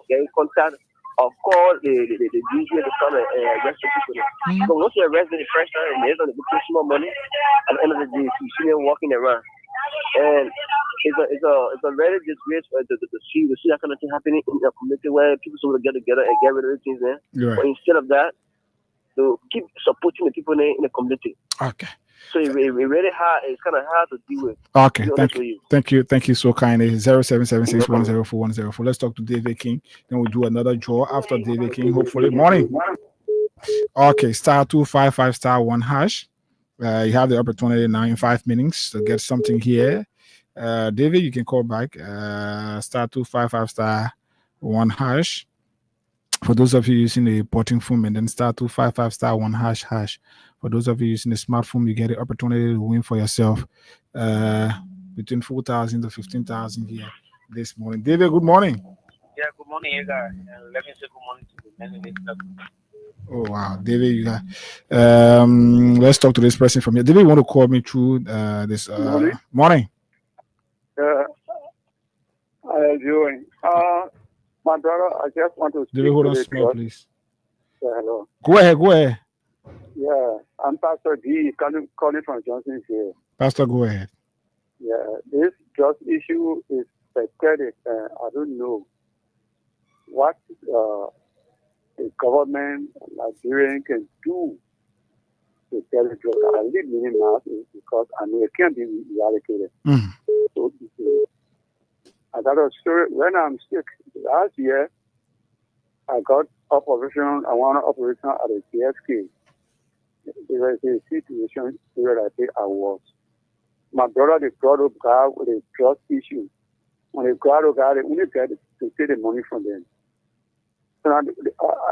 get in contact or call the DJ to come and arrest the people. So once you arrest them the first time, and they're going to pay more money, at the end of the day, you see them walking around. And it's a very disgrace to see that kind of thing happening in a community where people sort of get together and get rid of things there. Right. But instead of that, to keep supporting the people in the community. Okay. So it's really hard. It's kind of hard to deal with. Okay, thank you so kindly. 0776104104. Let's talk to David King. Then we'll do another draw after David King. Hopefully, morning. Okay, star 255 star 1 hash. You have the opportunity now in 5 minutes to get something here. David, you can call back. Star 255 star 1 hash. For those of you using the porting phone, and then star 255 star 1 hash hash. For those of you using the smartphone, you get the opportunity to win for yourself between 4,000 to 15,000 here this morning. David, good morning. Yeah, good morning, Edgar. And let me say good morning to the many listeners. Oh wow, David, you got. Let's talk to this person from here. David, you want to call me through this morning? How are you doing? My brother, I just want to speak David, hold on to the small, church. please. Hello. Go ahead. Yeah, I'm Pastor D, calling from Johnson here. Pastor, go ahead. Yeah, this drug issue is pathetic. I don't know what the government Nigerian can do to tell the drug. I leave meaning now because I know it can't be eradicated. So I got a story. When I'm sick last year, I got operation. I want an operation at a CSK. It was a situation where I think I was. My brother, they brought up guy with a drug issue. When they brought up guy, they only get to take the money from them. So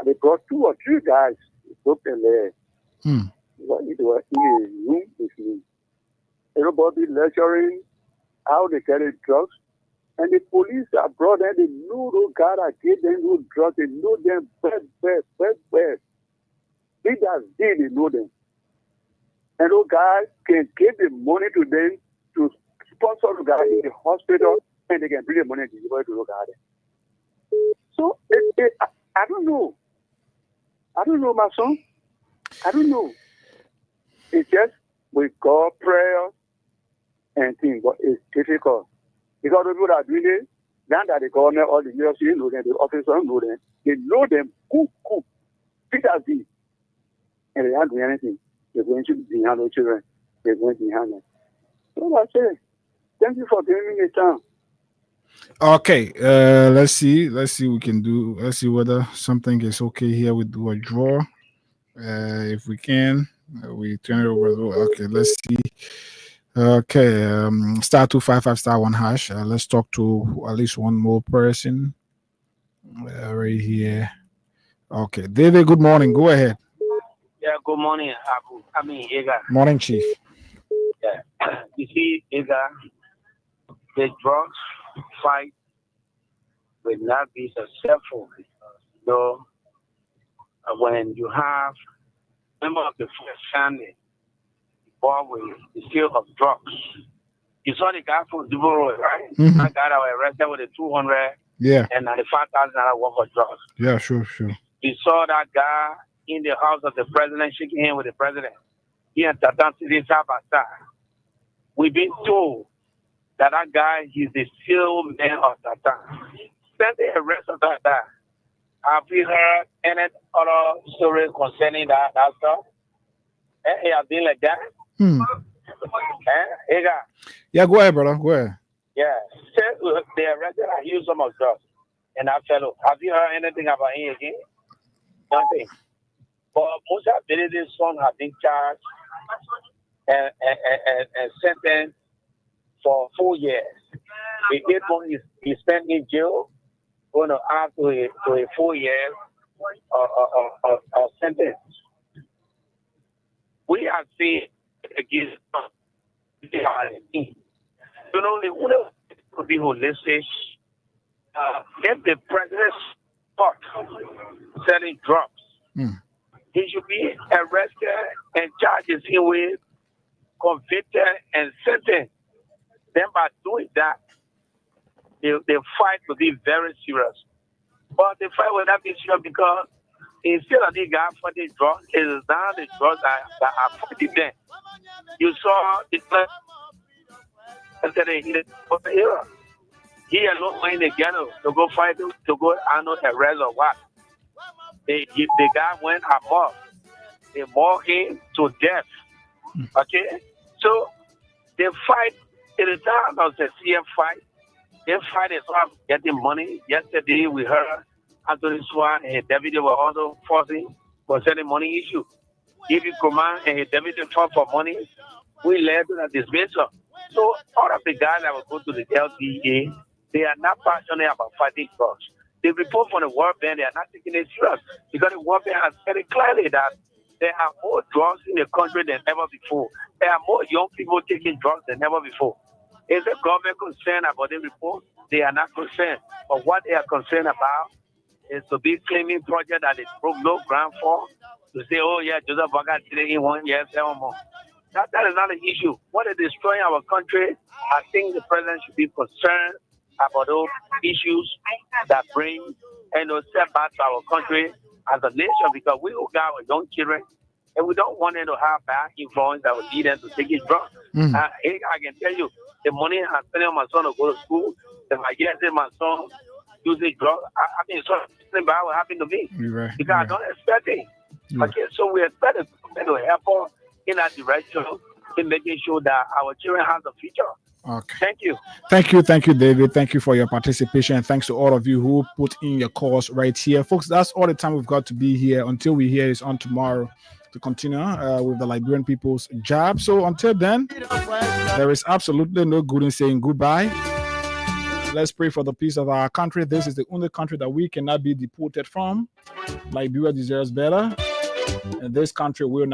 they brought 2 or 3 guys to book them there. It was in a room with me. Everybody lecturing how they get the drugs. And the police are brought in, they know those guys that gave them those drugs, they know them best. They know them. And those guys can give the money to them to sponsor the guy in the hospital, and they can bring the money and deliver it to the guy. So, I don't know. My son. I don't know. It's just with God, prayer, and things, but it's difficult. Because the people that are doing it, now that the government or the university know them, the officers know them, they know them, cool. Peter Z. And they aren't doing anything. They're going to behind the children. They're going behind them. So that's it. Thank you for giving me the time. Okay, let's see. We can do. Let's see whether something is okay here. We do a draw. If we can, we turn it over. Okay, let's see. Okay, star 255 star 1 hash. Let's talk to at least one more person right here. Okay, David. Good morning. Go ahead. Yeah, good morning, Edgar. Morning, Chief. Yeah, you see, Edgar, the drugs fight will not be successful. Though, when you have members of the first family involved with the sale of drugs, you saw the guy from Duboro, right? That guy that was arrested with a 200 and 95,000 worth of drugs. Yeah, sure. You saw that guy in the house of the president shaking hands with the president. He and Tatan sitting side by side. We've been told that guy is the seal man of Tatan. Since the arrest of that guy, have you heard any other stories concerning that stuff? It has been like that? Yeah, go ahead, brother. Go ahead. Yeah. Since they arrested and used some of drugs. And that fellow, have you heard anything about him again? Nothing. But Musa Bedi's son has been charged and sentenced for 4 years. The 8 months he spent in jail, going to add to a 4 years sentence. We have seen against they would be holistic. If the president caught selling drugs, he should be arrested and charged with, convicted and sentenced. Then by doing that, the fight will be very serious. But the fight will not be serious because instead of the guy for the drugs, it is now the drugs that are fighting them. You saw the era. He alone went in the ghetto to go fight, to go handle arrest or what. The guy went above. They mocked him to death. Okay? So, they fight, it is not of the CF fight. They fight is not getting money. Yesterday, we heard Anthony Swan and David were also forcing concerning money issue. If you command and David fought for money, we led to a dismissal. So all of the guys that will go to the LDA, they are not passionate about fighting drugs. The report from the World Bank, they are not taking it serious because the World Bank has said it clearly that there are more drugs in the country than ever before. There are more young people taking drugs than ever before. Is the government concerned about the report? They are not concerned. But what they are concerned about is to be claiming project that they broke no ground for, to say, oh yeah, Joseph Baga did it in 1 year, 7 months. That is not an issue. What is destroying our country, I think the president should be concerned about those issues that bring setbacks to our country as a nation, because we all got our young children and we don't want them to have bad influence that will lead them to take it drugs. I can tell you, the money I'm spending on my son to go to school, if I get my son using drugs, I mean, something bad will happen to me because I don't expect it. Okay, so we expect the government to help us in that direction in making sure that our children have a future. Okay. Thank you, David. Thank you for your participation. And thanks to all of you who put in your calls right here. Folks, that's all the time we've got to be here until we hear is on tomorrow to continue with the Liberian people's job. So until then, there is absolutely no good in saying goodbye. Let's pray for the peace of our country. This is the only country that we cannot be deported from. Liberia deserves better. And this country will not.